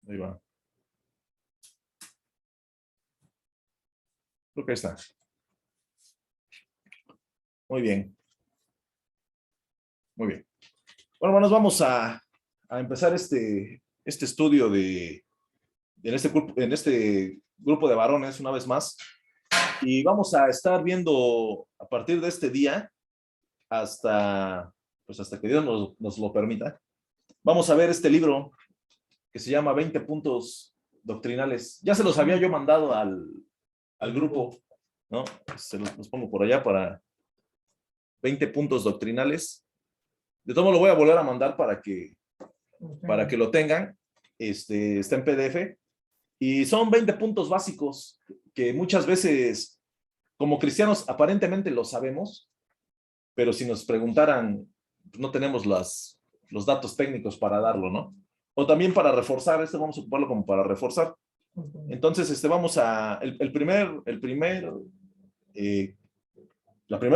Ahí va. Creo que ahí está. Muy bien. Muy bien. Bueno, hermanos, vamos a empezar este estudio en este grupo de varones una vez más. Y vamos a estar viendo a partir de este día hasta que Dios nos lo permita. Vamos a ver este libro que se llama 20 puntos doctrinales. Ya se los había yo mandado al grupo, ¿no? Se los pongo por allá para 20 puntos doctrinales. De todo modo lo voy a volver a mandar para que lo tengan. Está en PDF. Y son 20 puntos básicos que muchas veces, como cristianos, aparentemente lo sabemos, pero si nos preguntaran, no tenemos los datos técnicos para darlo, ¿no? O también para reforzar, vamos a ocuparlo como para reforzar. Entonces, vamos a, la primera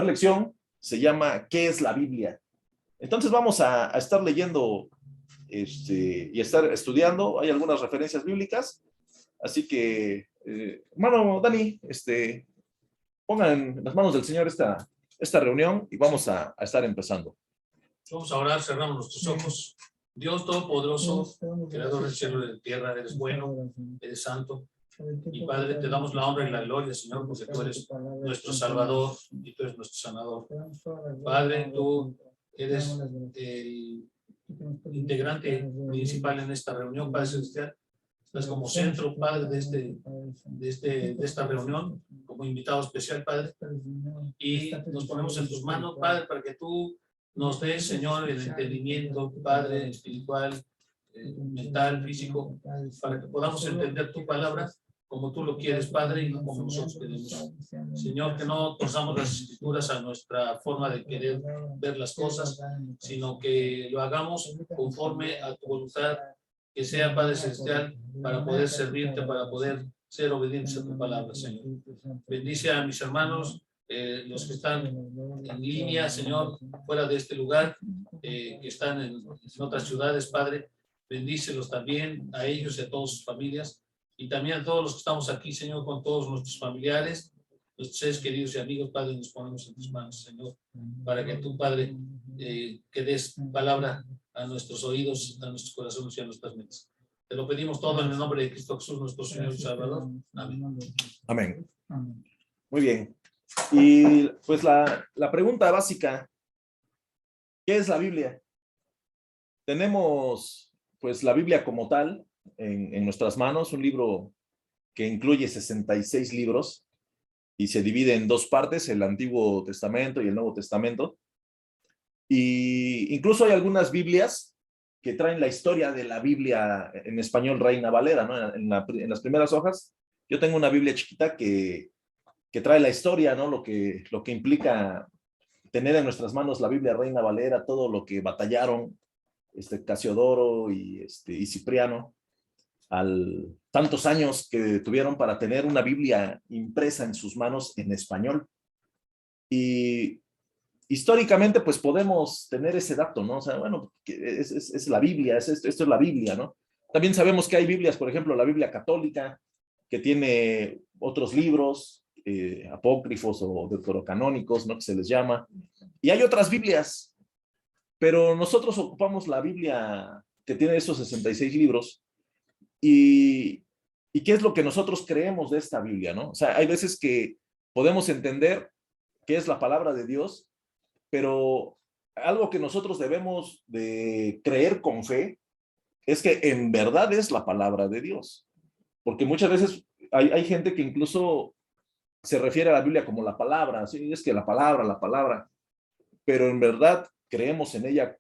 lección se llama ¿qué es la Biblia? Entonces vamos a estar leyendo y estar estudiando. Hay algunas referencias bíblicas, así que, hermano Dani, pongan en las manos del Señor esta reunión y vamos a estar empezando. Vamos a orar, cerramos nuestros ojos. Dios Todopoderoso, Creador del cielo y de la tierra, eres bueno, eres santo. Y Padre, te damos la honra y la gloria, Señor, porque tú eres nuestro Salvador y tú eres nuestro sanador. Padre, tú eres el integrante principal en esta reunión, Padre Celestial. Estás como centro, Padre, de esta reunión, como invitado especial, Padre. Y nos ponemos en tus manos, Padre, para que tú nos des, Señor, el entendimiento, Padre, espiritual, mental, físico, para que podamos entender tu palabra como tú lo quieres, Padre, y no como nosotros queremos. Señor, que no torzamos las escrituras a nuestra forma de querer ver las cosas, sino que lo hagamos conforme a tu voluntad, que sea, Padre Celestial, para poder servirte, para poder ser obedientes a tu palabra, Señor. Bendice a mis hermanos, los que están en línea, Señor, fuera de este lugar, que están en otras ciudades, Padre. Bendícelos también a ellos y a todas sus familias. Y también a todos los que estamos aquí, Señor, con todos nuestros familiares, nuestros seres queridos y amigos, Padre, nos ponemos en tus manos, Señor, para que tú, Padre, que des palabra a nuestros oídos, a nuestros corazones y a nuestras mentes. Te lo pedimos todo en el nombre de Cristo Jesús, nuestro Señor y Salvador. Amén. Amén. Muy bien. Y pues la pregunta básica, ¿qué es la Biblia? Tenemos pues la Biblia como tal en nuestras manos, un libro que incluye 66 libros y se divide en dos partes, el Antiguo Testamento y el Nuevo Testamento. Y incluso hay algunas Biblias que traen la historia de la Biblia en español Reina Valera, ¿no? En las primeras hojas, yo tengo una Biblia chiquita que trae la historia, ¿no? Lo que implica tener en nuestras manos la Biblia Reina Valera, todo lo que batallaron Casiodoro y Cipriano, tantos años que tuvieron para tener una Biblia impresa en sus manos en español. Y históricamente, pues podemos tener ese dato, ¿no? O sea, bueno, es la Biblia, esto es la Biblia, ¿no? También sabemos que hay Biblias, por ejemplo, la Biblia católica, que tiene otros libros, apócrifos o deuterocanónicos, ¿no? Que se les llama. Y hay otras Biblias, pero nosotros ocupamos la Biblia que tiene esos 66 libros. ¿Y qué es lo que nosotros creemos de esta Biblia, no? O sea, hay veces que podemos entender qué es la palabra de Dios, pero algo que nosotros debemos de creer con fe es que en verdad es la palabra de Dios. Porque muchas veces hay gente que incluso se refiere a la Biblia como la palabra, ¿sí? Es que la palabra, pero en verdad creemos en ella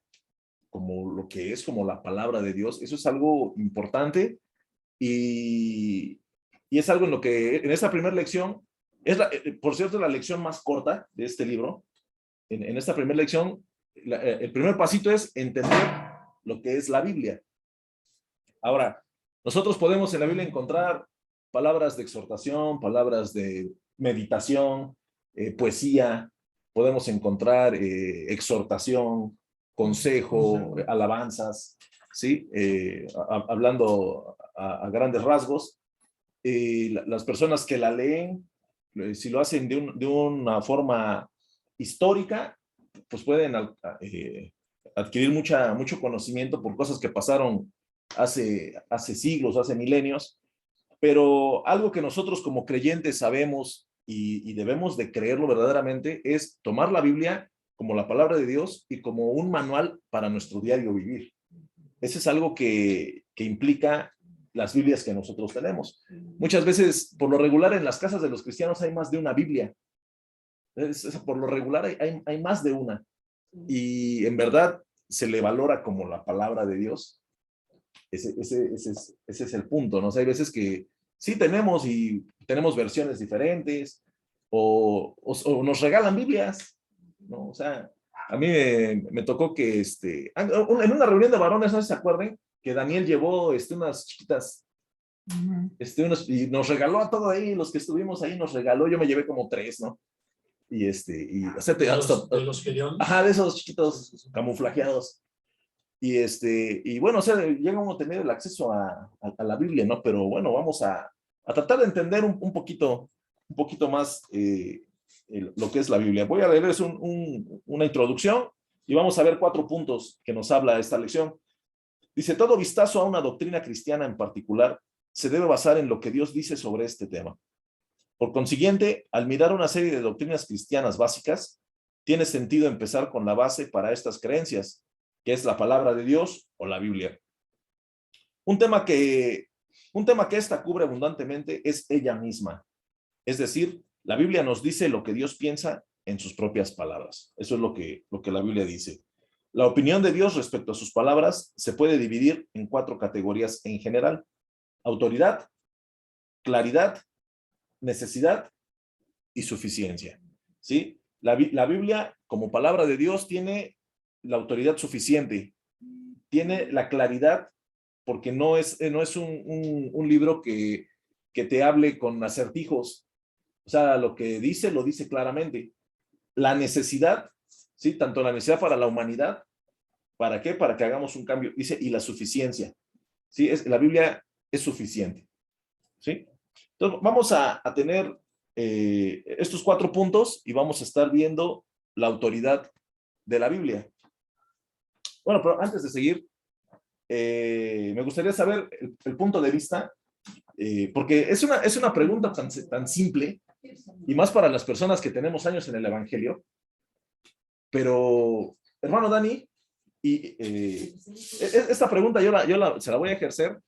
como lo que es, como la palabra de Dios. Eso es algo importante y es algo en lo que en esta primera lección, por cierto, la lección más corta de este libro. En esta primera lección, el primer pasito es entender lo que es la Biblia. Ahora, nosotros podemos en la Biblia encontrar palabras de exhortación, palabras de meditación, poesía, podemos encontrar exhortación, consejo, alabanzas, ¿sí? Hablando a grandes rasgos, las personas que la leen, si lo hacen de una forma histórica, pues pueden adquirir mucho conocimiento por cosas que pasaron hace siglos, hace milenios, pero algo que nosotros como creyentes sabemos y debemos de creerlo verdaderamente es tomar la Biblia como la palabra de Dios y como un manual para nuestro diario vivir. Ese es algo que implica las Biblias que nosotros tenemos. Muchas veces, por lo regular, en las casas de los cristianos hay más de una Biblia. Por lo regular hay más de una. Y en verdad se le valora como la palabra de Dios. Ese es el punto, ¿no? O sea, hay veces que sí tenemos versiones diferentes o nos regalan Biblias, ¿no? O sea, a mí me tocó que en una reunión de varones, no sé si se acuerden, que Daniel llevó unas chiquitas, y nos regaló a todo ahí, los que estuvimos ahí nos regaló, yo me llevé como 3, ¿no? Y o sea, de los Gedeón. Ajá, de esos chiquitos camuflajeados. Y bueno, o sea, llega uno a tener el acceso a la Biblia, ¿no? Pero bueno, vamos a tratar de entender un poquito más lo que es la Biblia. Voy a leerles una introducción y vamos a ver 4 puntos que nos habla esta lección. Dice, todo vistazo a una doctrina cristiana en particular se debe basar en lo que Dios dice sobre este tema. Por consiguiente, al mirar una serie de doctrinas cristianas básicas, tiene sentido empezar con la base para estas creencias, que es la palabra de Dios o la Biblia. Un tema que esta cubre abundantemente es ella misma. Es decir, la Biblia nos dice lo que Dios piensa en sus propias palabras. Eso es lo que la Biblia dice. La opinión de Dios respecto a sus palabras se puede dividir en 4 categorías en general: autoridad, claridad, necesidad y suficiencia. ¿Sí? La Biblia, como palabra de Dios, tiene la autoridad suficiente, tiene la claridad, porque no es un libro que te hable con acertijos. O sea, lo que dice, lo dice claramente. La necesidad, ¿sí? Tanto la necesidad para la humanidad, ¿para qué? Para que hagamos un cambio, dice, y la suficiencia, ¿sí? La Biblia es suficiente, ¿sí? Entonces, vamos a tener estos 4 puntos y vamos a estar viendo la autoridad de la Biblia. Bueno, pero antes de seguir, me gustaría saber el punto de vista, porque es una pregunta tan simple, y más para las personas que tenemos años en el Evangelio, pero, hermano Dani, esta pregunta se la voy a ejercer,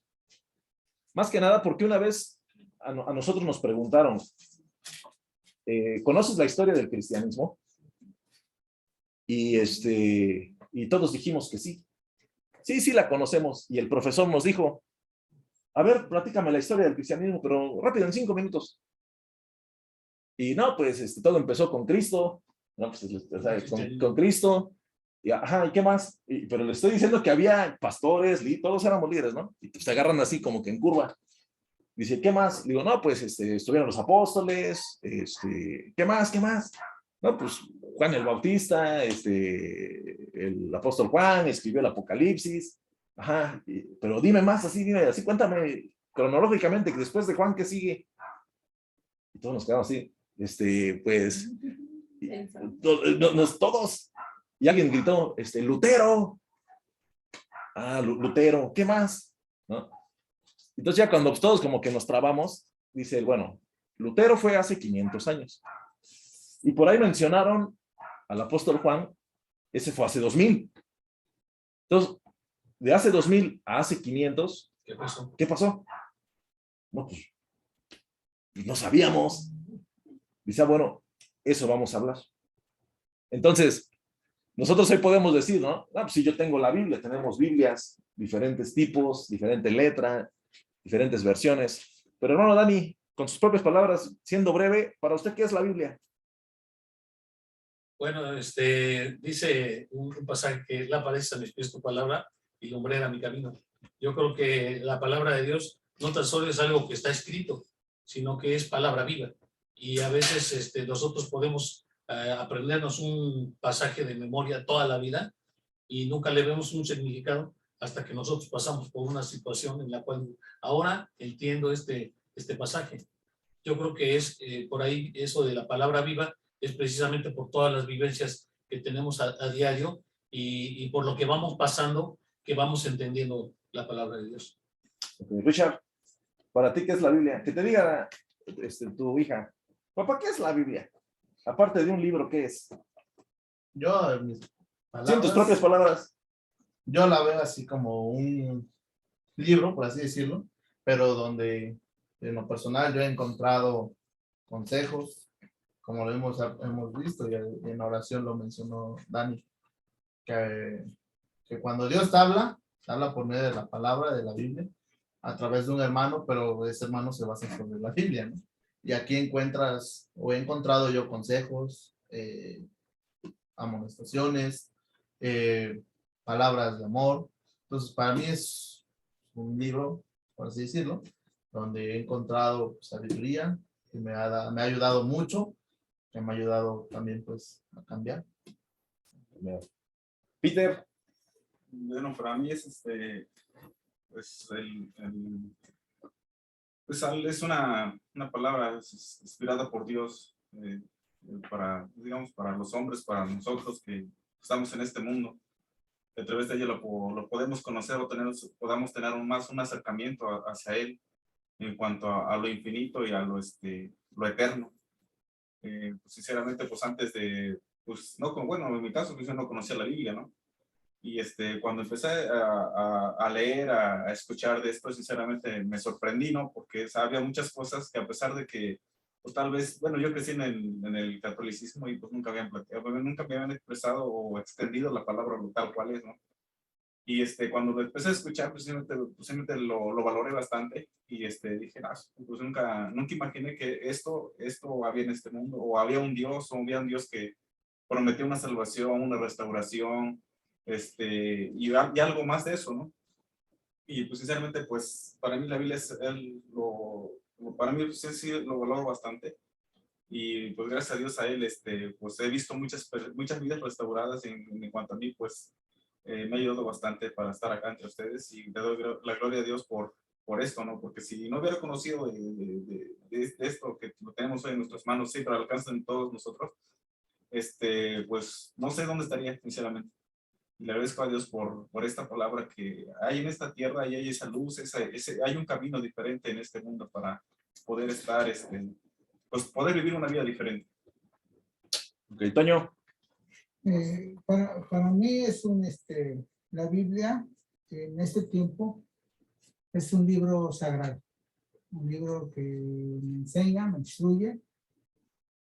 más que nada porque una vez a nosotros nos preguntaron, ¿conoces la historia del cristianismo? Y todos dijimos que sí. Sí, la conocemos. Y el profesor nos dijo, a ver, platícame la historia del cristianismo, pero rápido, en 5 minutos. Y no, pues todo empezó con Cristo, ¿no? Pues, o sea, con Cristo, y ajá, ¿y qué más? Pero le estoy diciendo que había pastores, todos éramos líderes, ¿no? Y pues, se agarran así como que en curva. Dice, ¿qué más? Digo, no, pues estuvieron los apóstoles, ¿qué más? No, pues Juan el Bautista, el apóstol Juan escribió el Apocalipsis, ajá, pero dime más, dime así, cuéntame cronológicamente, que después de Juan, ¿qué sigue? Y todos nos quedamos así, pues, todos, y alguien gritó, Lutero, Lutero, ¿qué más? ¿No? Entonces ya cuando todos como que nos trabamos, dice, bueno, Lutero fue hace 500 años. Y por ahí mencionaron al apóstol Juan, ese fue hace 2000. Entonces, de hace 2000 a hace 500, ¿qué pasó? No, pues, no sabíamos. Dice, bueno, eso vamos a hablar. Entonces, nosotros hoy podemos decir, ¿no? Pues si yo tengo la Biblia, tenemos Biblias, diferentes tipos, diferente letra, diferentes versiones. Pero hermano Dani, con sus propias palabras, siendo breve, ¿para usted qué es la Biblia? Bueno, dice un pasaje que lámpara es a mis pies tu palabra y lumbrera a mi camino. Yo creo que la palabra de Dios no tan solo es algo que está escrito, sino que es palabra viva. Y a veces nosotros podemos aprendernos un pasaje de memoria toda la vida y nunca le vemos un significado hasta que nosotros pasamos por una situación en la cual ahora entiendo este pasaje. Yo creo que es por ahí eso de la palabra viva, es precisamente por todas las vivencias que tenemos a diario y por lo que vamos pasando, que vamos entendiendo la palabra de Dios. Okay. Richard, ¿para ti qué es la Biblia? Que te diga tu hija, papá, ¿qué es la Biblia? Aparte de un libro, ¿qué es? Yo, en mis Sí, en tus propias palabras, palabras. yo la veo así como un libro, por así decirlo, pero donde en lo personal yo he encontrado consejos, como lo hemos visto y en la oración lo mencionó Dani, que cuando Dios te habla por medio de la palabra de la Biblia, a través de un hermano, pero ese hermano se basa sobre la Biblia, ¿no? Y aquí encuentras, o he encontrado yo consejos, amonestaciones, palabras de amor. Entonces, para mí es un libro, por así decirlo, donde he encontrado sabiduría, que me ha ayudado mucho, que me ha ayudado también pues a cambiar. Peter. Bueno, para mí es pues pues es una palabra inspirada por Dios para, digamos, para los hombres, para nosotros que estamos en este mundo. A través de ella lo podemos conocer o podamos tener un acercamiento hacia Él en cuanto a lo infinito y a lo eterno. Pues sinceramente, pues antes de, pues no, bueno, en mi caso, pues yo no conocía la Biblia, ¿no? Y cuando empecé a leer, a escuchar de esto, sinceramente me sorprendí, ¿no? Porque había muchas cosas que a pesar de que, pues tal vez, bueno, yo crecí en el catolicismo y pues nunca nunca me habían expresado o extendido la palabra tal cual es, ¿no? Y cuando lo empecé a escuchar, pues simplemente lo valoré bastante y dije, pues nunca imaginé que esto había en este mundo, o había un Dios, o había un Dios que prometió una salvación, una restauración, y algo más de eso, ¿no? Y pues sinceramente, pues para mí la Biblia es para mí pues, sí lo valoro bastante. Y pues gracias a Dios a él, pues he visto muchas vidas restauradas en cuanto a mí, pues me ha ayudado bastante para estar acá entre ustedes y le doy la gloria a Dios por esto, ¿no? Porque si no hubiera conocido de esto que lo tenemos hoy en nuestras manos, siempre al alcance de todos nosotros, pues no sé dónde estaría, sinceramente. Y le agradezco a Dios por esta palabra que hay en esta tierra y hay esa luz, hay un camino diferente en este mundo para poder estar, pues poder vivir una vida diferente. Ok, Toño. Para mí es la Biblia en este tiempo es un libro sagrado, un libro que me enseña, me instruye,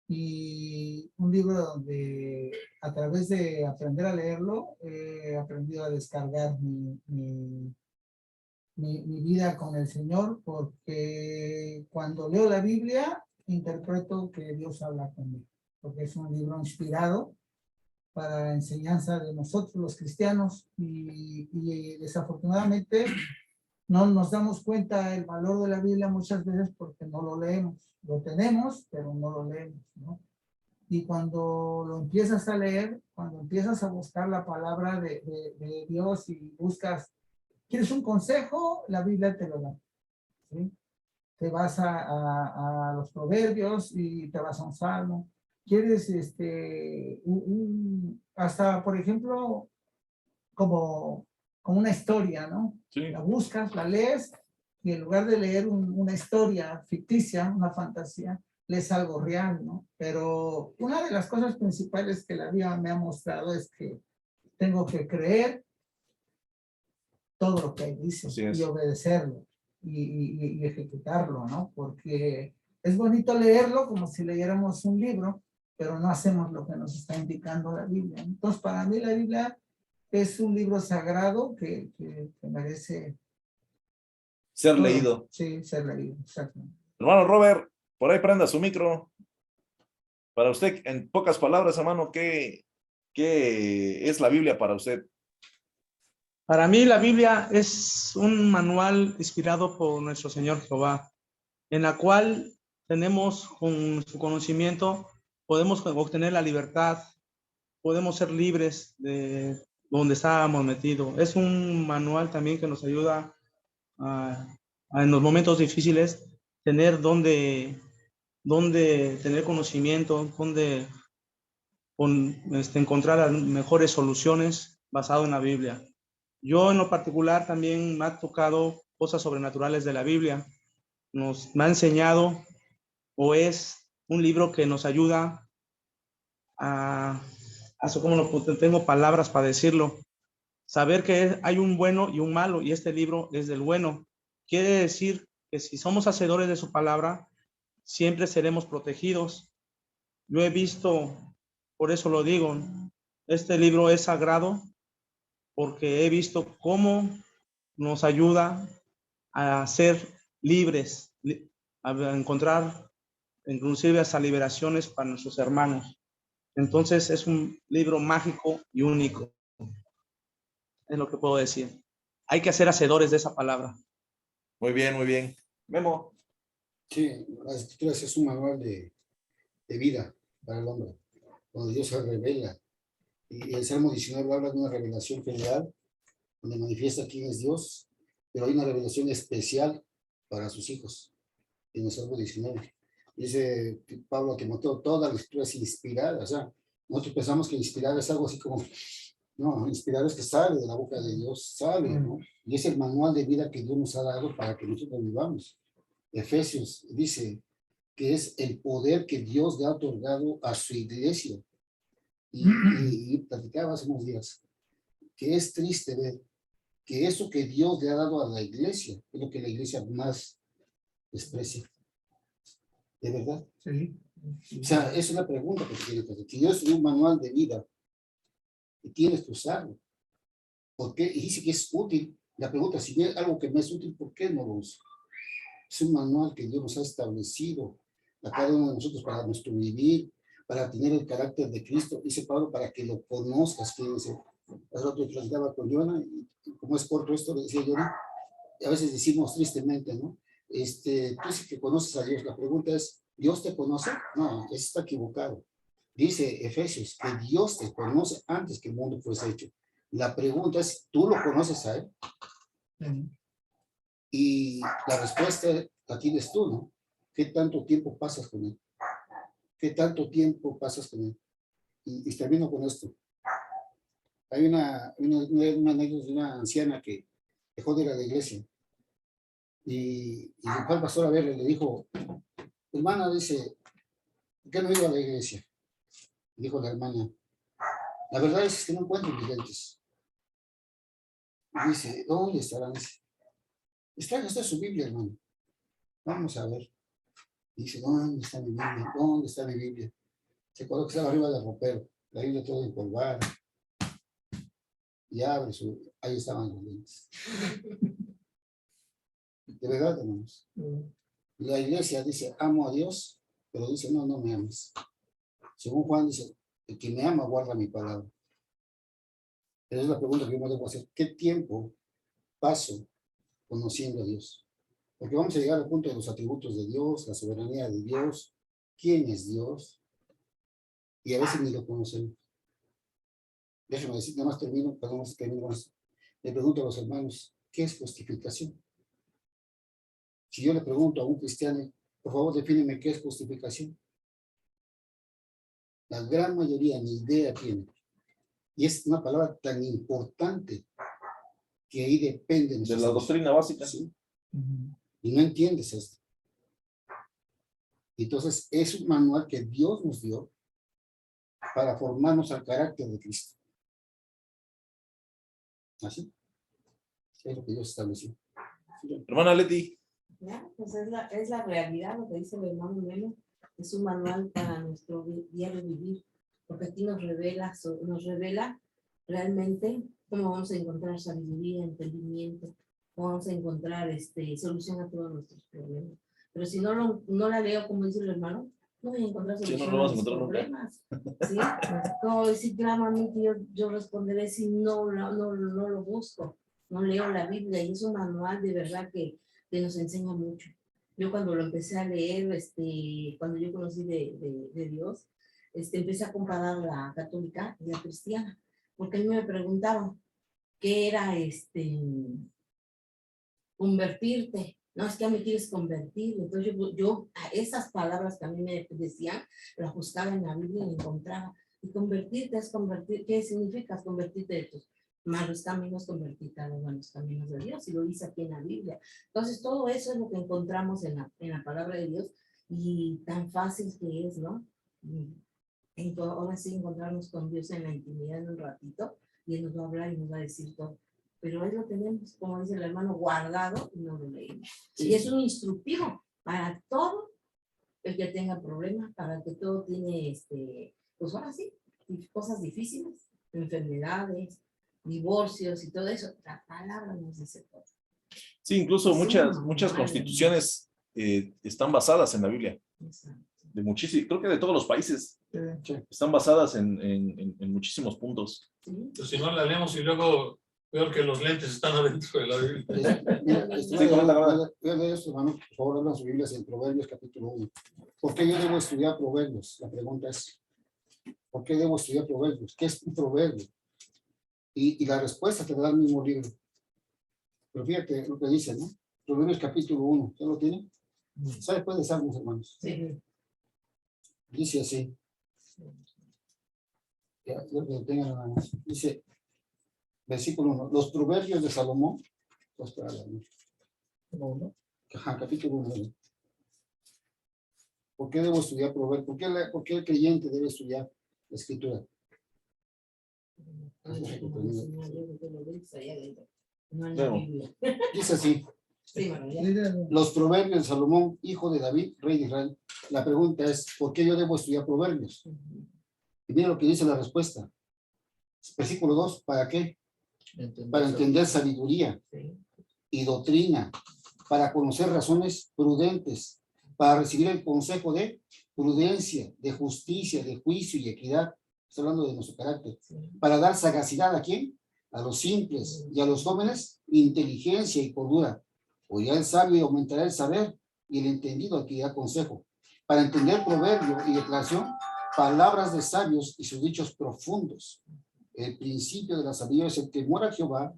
y un libro donde a través de aprender a leerlo he aprendido a descargar mi vida con el Señor, porque cuando leo la Biblia interpreto que Dios habla conmigo, porque es un libro inspirado para enseñanza de nosotros los cristianos y desafortunadamente no nos damos cuenta el valor de la Biblia muchas veces porque no lo leemos. Lo tenemos, pero no lo leemos, ¿no? Y cuando lo empiezas a leer, cuando empiezas a buscar la palabra de Dios y buscas, ¿quieres un consejo? La Biblia te lo da, ¿sí? Te vas a los proverbios y te vas a un salmo. ¿Quieres hasta, por ejemplo, como una historia, ¿no? Sí. La buscas, la lees, y en lugar de leer una historia ficticia, una fantasía, lees algo real, ¿no? Pero una de las cosas principales que la Biblia me ha mostrado es que tengo que creer todo lo que dice y obedecerlo y ejecutarlo, ¿no? Porque es bonito leerlo como si leyéramos un libro, pero no hacemos lo que nos está indicando la Biblia. Entonces, para mí la Biblia es un libro sagrado que merece ser leído. Sí, ser leído, exactamente. Hermano Robert, por ahí prenda su micro. Para usted, en pocas palabras, hermano, ¿qué es la Biblia para usted? Para mí la Biblia es un manual inspirado por nuestro Señor Jehová, en la cual tenemos con su conocimiento podemos obtener la libertad, podemos ser libres de donde estábamos metidos. Es un manual también que nos ayuda en los momentos difíciles, tener donde tener conocimiento, donde encontrar las mejores soluciones basado en la Biblia. Yo en lo particular también me ha tocado cosas sobrenaturales de la Biblia. Me ha enseñado, o es un libro que nos ayuda tengo palabras para decirlo, saber que hay un bueno y un malo, y este libro es del bueno. Quiere decir que si somos hacedores de su palabra, siempre seremos protegidos. Yo he visto, por eso lo digo, este libro es sagrado, porque he visto cómo nos ayuda a ser libres, a encontrar inclusive hasta liberaciones para nuestros hermanos. Entonces es un libro mágico y único. Es lo que puedo decir. Hay que ser hacedores de esa palabra. Muy bien, muy bien. Memo. Sí, las escrituras es un manual de vida para el hombre, donde Dios se revela. Y el Salmo 19 habla de una revelación general, donde manifiesta quién es Dios, pero hay una revelación especial para sus hijos, en el Salmo 19. Dice Pablo a Timoteo, toda la escritura es inspirada. O sea, nosotros pensamos que inspirar es algo así como, no, inspirar es que sale de la boca de Dios, sale, ¿no? Y es el manual de vida que Dios nos ha dado para que nosotros vivamos. Efesios dice que es el poder que Dios le ha otorgado a su iglesia. Y platicaba hace unos días que es triste ver que eso que Dios le ha dado a la iglesia es lo que la iglesia más desprecia. ¿De verdad? Sí. O sea, es una pregunta que te tiene que hacer. Si Dios es un manual de vida y tienes que usarlo, ¿por qué? Y dice que es útil. La pregunta, si es algo que me es útil, ¿por qué no lo uso? Es un manual que Dios nos ha establecido a cada uno de nosotros para nuestro vivir, para tener el carácter de Cristo. Dice Pablo, para que lo conozcas. Hace rato platicaba con Jonah, y como es corto esto, le decía Jonah, a veces decimos tristemente, ¿no? Tú sí que conoces a Dios. La pregunta es, ¿Dios te conoce? No, eso está equivocado. Dice Efesios que Dios te conoce antes que el mundo fuese hecho. La pregunta es, ¿tú lo conoces a Él? Y la respuesta la tienes tú, ¿no? ¿Qué tanto tiempo pasas con Él? ¿Qué tanto tiempo pasas con Él? Y termino con esto. Hay una anécdota de una anciana que dejó de ir a la iglesia. Y fue al pastor a verle, le dijo, hermana, dice, ¿por qué no iba a la iglesia? Dijo la hermana, la verdad es que no encuentro mis lentes. Y dice, ¿dónde estarán? Está en su Biblia, hermano. Vamos a ver. Y dice, ¿dónde está mi Biblia? ¿Dónde está mi Biblia? Se acuerda que estaba arriba del ropero, la Biblia toda empolvada. Y abre ahí estaban los lentes. De verdad, hermanos. La iglesia dice, amo a Dios, pero dice, no, no me amas. Según Juan dice, el que me ama guarda mi palabra. Esa es la pregunta que yo me debo hacer. ¿Qué tiempo paso conociendo a Dios? Porque vamos a llegar al punto de los atributos de Dios, la soberanía de Dios, quién es Dios, y a veces ni lo conocemos. Déjenme decir, nada más termino, le pregunto a los hermanos, ¿qué es justificación? Si yo le pregunto a un cristiano, por favor, defíneme qué es justificación. La gran mayoría ni idea tiene. Y es una palabra tan importante que ahí depende de la doctrina básica. ¿Sí? Y no entiendes esto. Entonces, es un manual que Dios nos dio para formarnos al carácter de Cristo. ¿Así? Es lo que Dios estableció. Hermana Leti. Ya, pues es la realidad, lo que dice el hermano Melo. Es un manual para nuestro diario vivir, porque aquí nos revela realmente cómo vamos a encontrar sabiduría, entendimiento, cómo vamos a encontrar solución a todos nuestros problemas. Pero si no la leo, como dice el hermano, no voy a encontrar solución a mis problemas. ¿Sí? Como decir, clama a mí que yo responderé si no lo busco, no leo la Biblia, y es un manual de verdad que nos enseña mucho. Yo cuando lo empecé a leer, cuando yo conocí de Dios, empecé a comparar la católica y la cristiana, porque él me preguntaba qué era convertirte. No, es que me quieres convertir. Entonces yo a esas palabras que a mí me decían, las buscaba en la Biblia y encontraba. Y convertirte es convertir, ¿qué significa convertirte de tus malos caminos, convertirte a los buenos caminos de Dios? Y lo dice aquí en la Biblia. Entonces todo eso es lo que encontramos en la palabra de Dios, y tan fácil que es, ¿no? Ahora sí encontrarnos con Dios en la intimidad en un ratito, y Él nos va a hablar y nos va a decir todo. Pero ahí lo tenemos, como dice el hermano, guardado y no lo leímos. Sí. Y es un instructivo para todo el que tenga problemas, para que todo tiene, pues ahora sí, cosas difíciles, enfermedades, divorcios y todo eso. La palabra nos dice todo. Sí, incluso Sí, muchas madre constituciones están basadas en la Biblia. Exacto. De muchísimos, creo que de todos los países Sí. están basadas en muchísimos puntos. ¿Sí? Pues si no la leemos y luego peor que los lentes están adentro de la Biblia. Mira, Sí, comenta. voy a leer esto, hermano. Por favor, abran sus Biblias en Proverbios capítulo 1. ¿Por qué yo debo estudiar Proverbios? La pregunta es, ¿por qué debo estudiar Proverbios? ¿Qué es un proverbio? Y la respuesta te da el mismo libro. Pero fíjate lo que dice, ¿no? Proverbios capítulo 1. ¿Ya lo tiene? ¿Sabe después de Salmos, hermanos? Sí. Dice así. Ya, lo que tengan nada más. Dice, versículo 1. Los proverbios de Salomón. Ajá, capítulo 1. ¿Por qué debo estudiar proverbios? ¿Por qué el creyente debe estudiar la escritura? No en la Luego. Biblia. Dice así. Sí, bueno, ya. Los proverbios de Salomón, hijo de David, rey de Israel. La pregunta es, ¿por qué yo debo estudiar proverbios? Y mira lo que dice la respuesta. Versículo 2, ¿para qué? Para entender sabiduría Sí. y doctrina, para conocer razones prudentes, para recibir el consejo de prudencia, de justicia, de juicio y equidad. Está hablando de nuestro carácter. Sí. Para dar sagacidad a quién? A los simples, y a los jóvenes inteligencia y cordura. Oirá el sabio y aumentará el saber, y el entendido adquirirá consejo. Para entender proverbio y declaración, palabras de sabios y sus dichos profundos. El principio de la sabiduría es el temor a Jehová.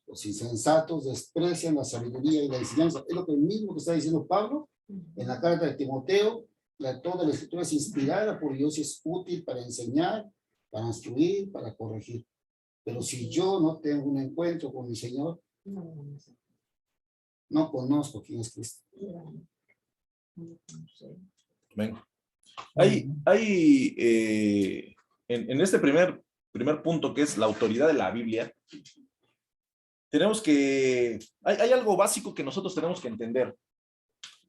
Los insensatos desprecian la sabiduría y la enseñanza. Es lo que mismo que está diciendo Pablo en la carta de Timoteo. Toda la escritura es inspirada por Dios y es útil para enseñar, para instruir, para corregir. Pero si yo no tengo un encuentro con mi Señor, no conozco quién es Cristo. Amén. En este primer punto, que es la autoridad de la Biblia, tenemos que, hay algo básico que nosotros tenemos que entender,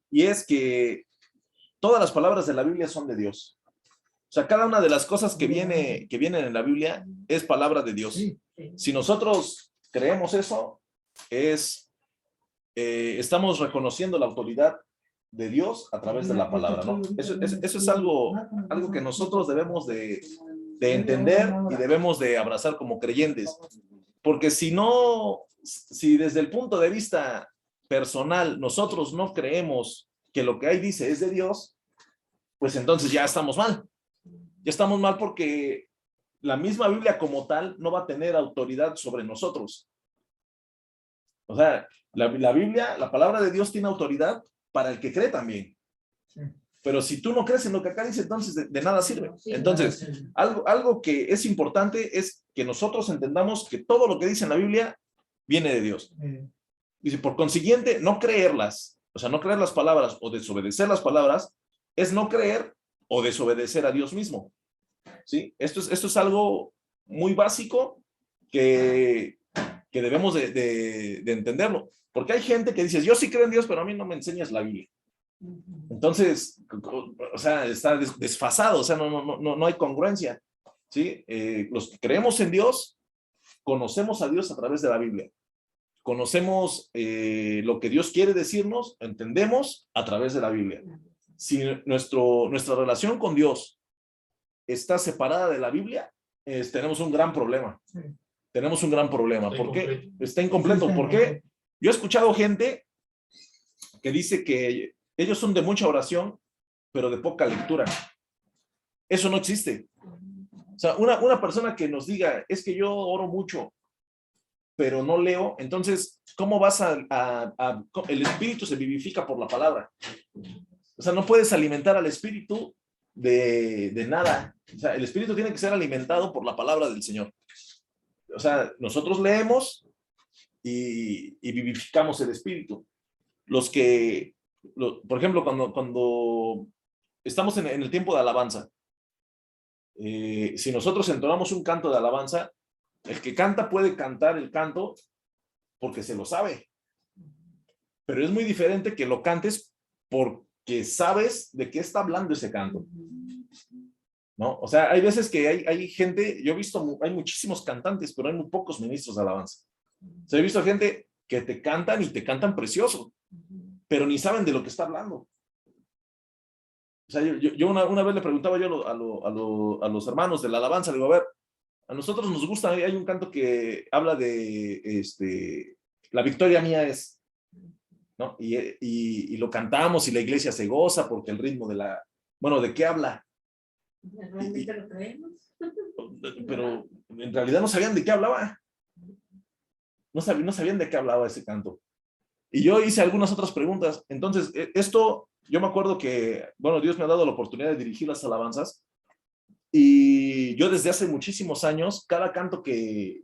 y es que todas las palabras de la Biblia son de Dios. O sea, cada una de las cosas que vienen en la Biblia es palabra de Dios. Sí. Si nosotros creemos eso, estamos reconociendo la autoridad de Dios a través de la palabra, ¿no? Eso es algo que nosotros debemos de entender y debemos de abrazar como creyentes. Porque si desde el punto de vista personal nosotros no creemos que lo que ahí dice es de Dios, pues entonces ya estamos mal. Ya estamos mal porque la misma Biblia como tal no va a tener autoridad sobre nosotros. O sea, la Biblia, la palabra de Dios tiene autoridad para el que cree también. Sí. Pero si tú no crees en lo que acá dice, entonces de nada sirve. Sí, Entonces, algo que es importante es que nosotros entendamos que todo lo que dice en la Biblia viene de Dios. Dice, por consiguiente, no creerlas, o sea, no creer las palabras o desobedecer las palabras, es no creer o desobedecer a Dios mismo. ¿Sí? Esto es algo muy básico que debemos de entenderlo. Porque hay gente que dice, yo sí creo en Dios, pero a mí no me enseñas la Biblia. Entonces, o sea, está desfasado, o sea, no hay congruencia. ¿Sí? Los que creemos en Dios, conocemos a Dios a través de la Biblia. Conocemos lo que Dios quiere decirnos, entendemos a través de la Biblia. Si nuestra relación con Dios está separada de la Biblia, tenemos un gran problema. Sí. Tenemos un gran problema. Está ¿Por qué? incompleto. Está incompleto. ¿Por qué? Yo he escuchado gente que dice que ellos son de mucha oración, pero de poca lectura. Eso no existe. O sea, una persona que nos diga, es que yo oro mucho, pero no leo, entonces, ¿cómo vas el espíritu se vivifica por la palabra? O sea, no puedes alimentar al espíritu de nada. O sea, el espíritu tiene que ser alimentado por la palabra del Señor. O sea, nosotros leemos y vivificamos el espíritu. Por ejemplo, cuando estamos en el tiempo de alabanza, si nosotros entonamos un canto de alabanza, el que canta puede cantar el canto porque se lo sabe. Pero es muy diferente que lo cantes porque sabes de qué está hablando ese canto, ¿no? O sea, hay veces que hay gente, yo he visto, hay muchísimos cantantes, pero hay muy pocos ministros de alabanza. O sea, he visto gente que te cantan y te cantan precioso, pero ni saben de lo que está hablando. O sea, yo una vez le preguntaba yo a los hermanos de la alabanza, le digo, a ver, a nosotros nos gusta, hay un canto que habla de la victoria mía es, ¿no? Y lo cantamos y la iglesia se goza porque el ritmo bueno, ¿de qué habla? ¿Realmente lo creemos? Pero en realidad no sabían de qué hablaba. No sabían de qué hablaba ese canto. Y yo hice algunas otras preguntas. Entonces, esto, yo me acuerdo que, bueno, Dios me ha dado la oportunidad de dirigir las alabanzas. Y yo desde hace muchísimos años, cada canto que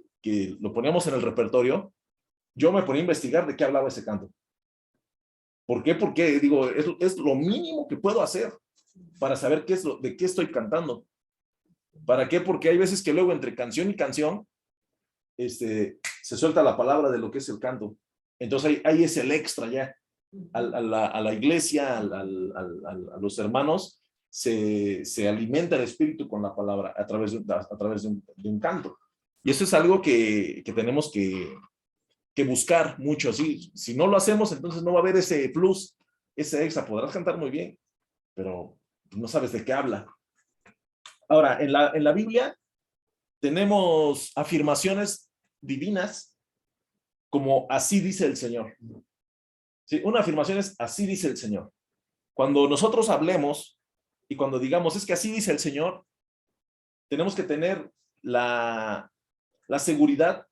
lo poníamos en el repertorio, yo me ponía a investigar de qué hablaba ese canto. ¿Por qué? Porque, digo, es lo mínimo que puedo hacer para saber de qué estoy cantando. ¿Para qué? Porque hay veces que luego entre canción y canción, se suelta la palabra de lo que es el canto. Entonces ahí es el extra ya. A la iglesia, a los hermanos, se alimenta el espíritu con la palabra a través de un canto. Y eso es algo que tenemos que buscar mucho. Si no lo hacemos, entonces no va a haber ese plus, ese extra. Podrás cantar muy bien, pero no sabes de qué habla. Ahora, en la Biblia tenemos afirmaciones divinas como así dice el Señor. ¿Sí? Una afirmación es así dice el Señor. Cuando nosotros hablemos y cuando digamos es que así dice el Señor, tenemos que tener la seguridad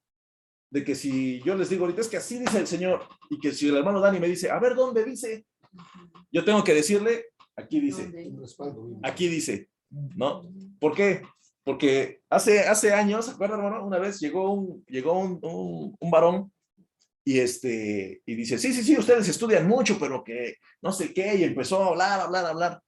de que si yo les digo ahorita es que así dice el Señor y que si el hermano Dani me dice, a ver, ¿dónde dice? Yo tengo que decirle, aquí dice, aquí dice, ¿no? ¿Por qué? Porque hace años, ¿se acuerdan, hermano? Una vez llegó un varón y dice, sí, ustedes estudian mucho, pero que no sé qué, y empezó a hablar.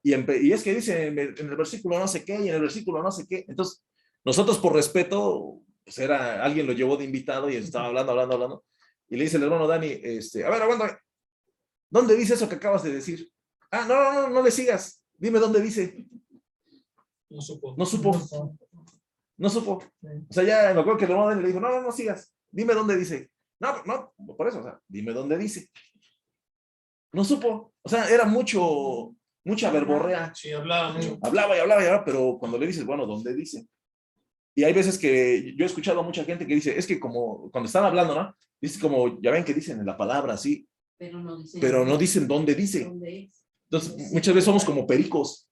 Y es que dice en el versículo no sé qué, y en el versículo no sé qué. Entonces, nosotros por respeto, pues alguien lo llevó de invitado y estaba hablando. Y le dice el hermano Dani, a ver, aguántame. ¿Dónde dice eso que acabas de decir? Ah, no le sigas. Dime dónde dice. No supo. No supo. O sea, ya me acuerdo que el hermano Dani le dijo, no sigas. Dime dónde dice. No, por eso, o sea, dime dónde dice. No supo. O sea, era mucha verborrea. Sí, hablaba mucho. Hablaba, pero cuando le dices, bueno, ¿dónde dice? Y hay veces que yo he escuchado a mucha gente que dice, es que como cuando están hablando, ¿no? Dice como, ya ven que dicen en la palabra así, pero no dicen dónde dice. Entonces, muchas veces somos como pericos.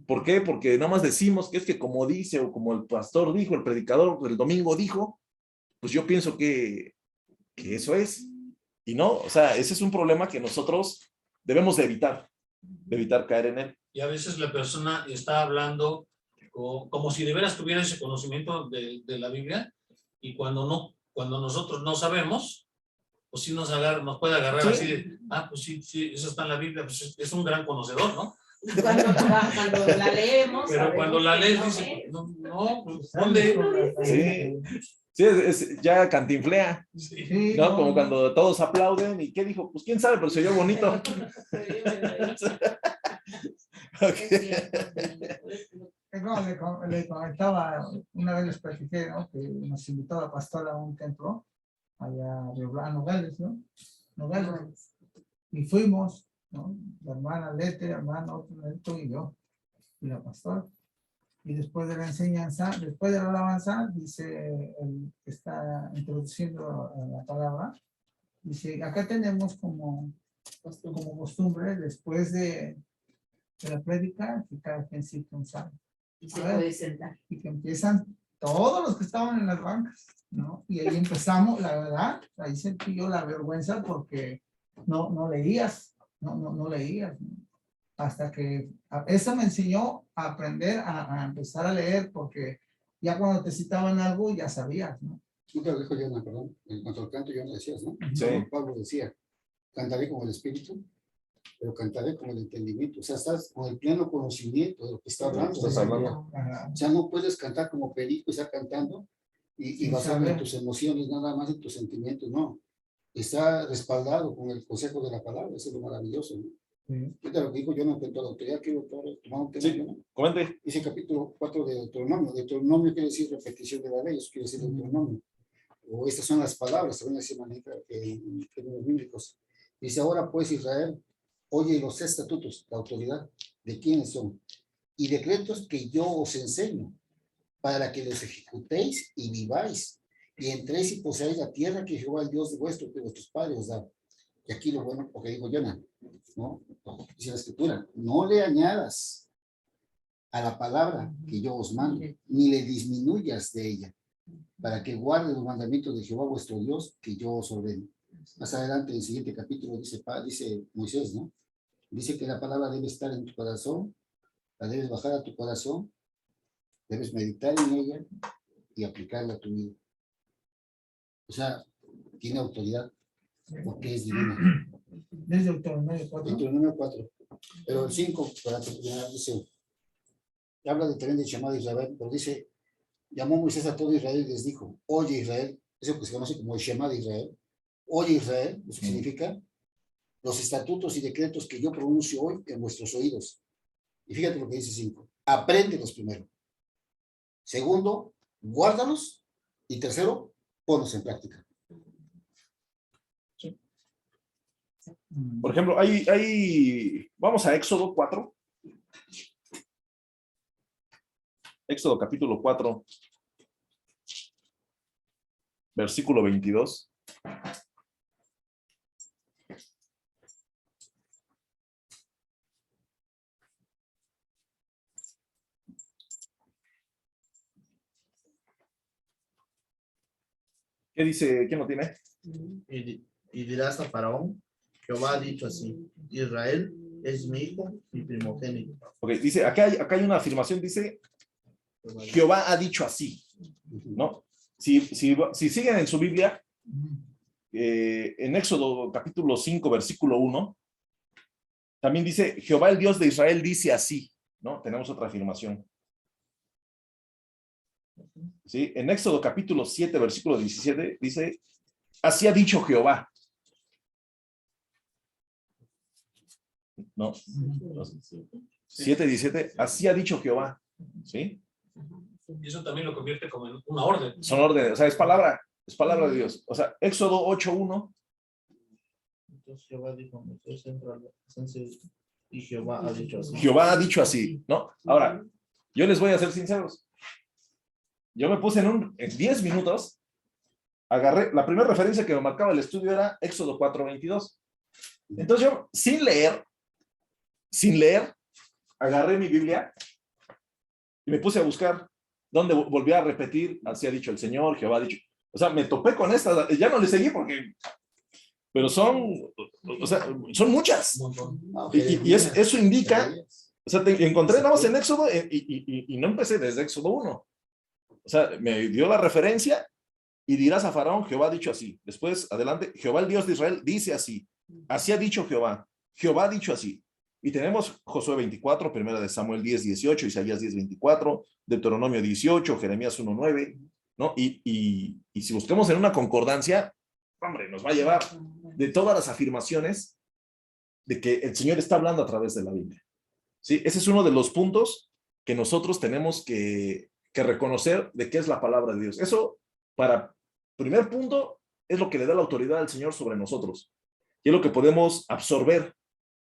¿Por qué? Porque nada más decimos que es que como dice, o como el pastor dijo, el predicador del domingo dijo, pues yo pienso que eso es. Y no, o sea, ese es un problema que nosotros debemos de evitar caer en él. Y a veces la persona está hablando como si de veras tuviera ese conocimiento de la Biblia, y cuando nosotros no sabemos, pues sí nos puede agarrar Sí. así de, pues sí, eso está en la Biblia, pues es un gran conocedor, ¿no? Cuando la leemos. Pero cuando la lees, dice, no, pues, ¿dónde? Sí, ya cantinflea, Sí. ¿no? Como cuando todos aplauden, ¿y qué dijo? Pues quién sabe, pero se oyó bonito. No, le comentaba, una vez les platiqué, ¿no? Que nos invitó la pastora a un templo allá a Río Blanco, Nogales, ¿no? Nogales. Y fuimos, ¿no? La hermana Lete, hermano otro Neto y yo, y la pastora. Y después de la enseñanza, después de la alabanza, dice el que está introduciendo la palabra, dice, acá tenemos como costumbre, después de de la prédica, que cada quien cita un salmo. Y se A ver. puede sentar. Y que empiezan todos los que estaban en las bancas, ¿no? Y ahí empezamos, la verdad, ahí sentí yo la vergüenza porque no leías, no leías, ¿no? Hasta que eso me enseñó a aprender a empezar a leer, porque ya cuando te citaban algo ya sabías, ¿no? Nunca lo dijo Jonah, perdón, en cuanto al canto Jonah decías, ¿no? Sí. Pablo decía, cantaré con el espíritu, pero cantaré con el entendimiento. O sea, estás con el pleno conocimiento de lo que está hablando. Estás hablando. Ajá. O sea, no puedes cantar como perico y estar cantando y Sin basarme en saber. tus emociones, nada más en tus sentimientos, no. Está respaldado con el consejo de la palabra, eso es lo maravilloso, ¿no? Sí. Fíjate lo que dijo Jonah en cuanto a la autoridad, quiero tomar un tema, Sí. ¿no? Comente. Dice capítulo 4 de Deuteronomio. Deuteronomio quiere decir repetición de la ley, eso quiere decir Deuteronomio. O estas son las palabras, también así maneja en términos bíblicos. Dice, ahora pues Israel, oye los estatutos, la autoridad, ¿de quiénes son? Y decretos que yo os enseño, para que los ejecutéis y viváis, y entréis y poseáis la tierra que Jehová, el Dios de vuestros padres, os da. Y aquí lo bueno, porque dijo Jonah, ¿no? Dice la escritura, no le añadas a la palabra que yo os mando, ni le disminuyas de ella, para que guarde los mandamientos de Jehová vuestro Dios, que yo os ordeno. Más adelante, en el siguiente capítulo, dice Moisés, ¿no? Dice que la palabra debe estar en tu corazón, la debes bajar a tu corazón, debes meditar en ella y aplicarla a tu vida. O sea, tiene autoridad porque es divina. Desde Deuteronomio 4. Deuteronomio 4. Pero el 5, para terminar, dice, habla de tren de llamada de Israel, pero dice, llamó Moisés a todo Israel y les dijo, oye Israel, eso que se conoce como el Shema de Israel, oye Israel, eso significa los estatutos y decretos que yo pronuncio hoy en vuestros oídos. Y fíjate lo que dice 5, apréndelos primero. Segundo, guárdalos. Y tercero, ponlos en práctica. Por ejemplo, vamos a Éxodo 4. Éxodo capítulo 4, versículo 22. ¿Qué dice? ¿Quién lo tiene? Y dirás a Faraón, Jehová ha dicho así, Israel es mi hijo, mi primogénito. Ok, dice, acá hay una afirmación, dice, Jehová ha dicho así, ¿no? Si siguen en su Biblia, en Éxodo capítulo 5, versículo 1, también dice, Jehová el Dios de Israel dice así, ¿no? Tenemos otra afirmación. ¿Sí? En Éxodo capítulo 7, versículo 17, dice, así ha dicho Jehová. No, 7, 17, así ha dicho Jehová. ¿Sí? Y eso también lo convierte como en una orden. Son órdenes, o sea, es palabra de Dios. O sea, Éxodo 8:1. Entonces Jehová dijo, y Jehová ha dicho así. Jehová ha dicho así, ¿no? Ahora, yo les voy a ser sinceros. Yo me puse en 10 minutos, agarré, la primera referencia que me marcaba el estudio era Éxodo 4:22. Entonces yo, sin leer, agarré mi Biblia y me puse a buscar dónde volví a repetir, así ha dicho el Señor, Jehová ha dicho. O sea, me topé con esta, ya no le seguí porque, pero son muchas. Un montón. Y eso indica, o sea, encontré nada más en Éxodo y no empecé desde Éxodo 1. O sea, me dio la referencia y dirás a Faraón, Jehová ha dicho así. Después, adelante, Jehová el Dios de Israel dice así. Así ha dicho Jehová. Jehová ha dicho así. Y tenemos Josué 24, primera de Samuel 10:18, Isaías 10:24, Deuteronomio 18, Jeremías 1:9, ¿no? Y si buscamos en una concordancia, hombre, nos va a llevar de todas las afirmaciones de que el Señor está hablando a través de la Biblia. ¿Sí? Ese es uno de los puntos que nosotros tenemos que reconocer de qué es la palabra de Dios. Eso, para primer punto, es lo que le da la autoridad al Señor sobre nosotros. Y es lo que podemos absorber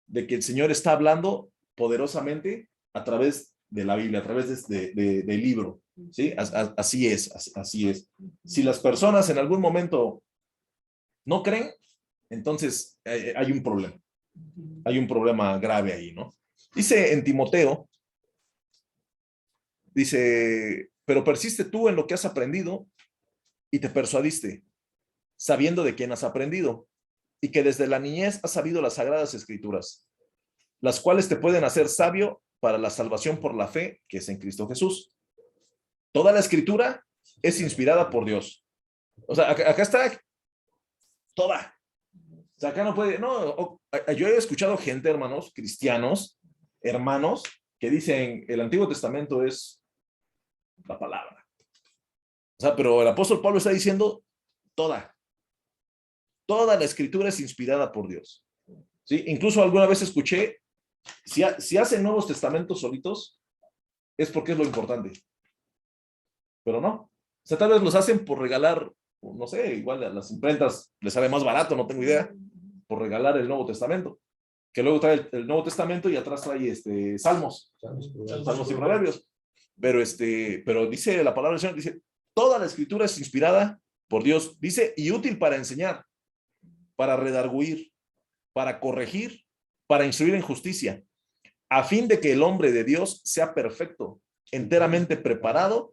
de que el Señor está hablando poderosamente a través de la Biblia, a través del libro. ¿Sí? Así es. Si las personas en algún momento no creen, entonces hay un problema. Hay un problema grave ahí, ¿no? Dice en Timoteo, dice, pero persiste tú en lo que has aprendido y te persuadiste, sabiendo de quién has aprendido, y que desde la niñez has sabido las sagradas escrituras, las cuales te pueden hacer sabio para la salvación por la fe que es en Cristo Jesús. Toda la escritura es inspirada por Dios. O sea, acá está toda. O sea, acá no puede, no, yo he escuchado gente, hermanos, cristianos, hermanos, que dicen, el Antiguo Testamento es la palabra. O sea, pero el apóstol Pablo está diciendo toda. Toda la escritura es inspirada por Dios. ¿Sí? Incluso alguna vez escuché, si hacen Nuevos Testamentos solitos, es porque es lo importante. Pero no. O sea, tal vez los hacen por regalar, no sé, igual a las imprentas les sale más barato, no tengo idea, por regalar el Nuevo Testamento. Que luego trae el Nuevo Testamento y atrás trae Salmos y Proverbios. Pero dice la palabra del Señor, dice, toda la escritura es inspirada por Dios, dice, y útil para enseñar, para redarguir, para corregir, para instruir en justicia, a fin de que el hombre de Dios sea perfecto, enteramente preparado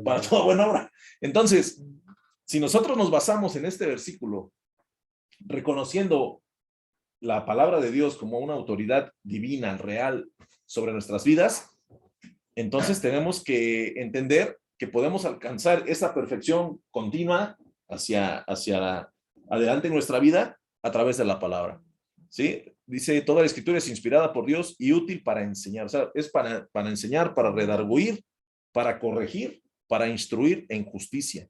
para toda buena obra. Entonces, si nosotros nos basamos en este versículo, reconociendo la palabra de Dios como una autoridad divina, real, sobre nuestras vidas, entonces tenemos que entender que podemos alcanzar esa perfección continua hacia adelante en nuestra vida a través de la palabra. ¿Sí? Dice, toda la escritura es inspirada por Dios y útil para enseñar. O sea, es para enseñar, para redarguir, para corregir, para instruir en justicia,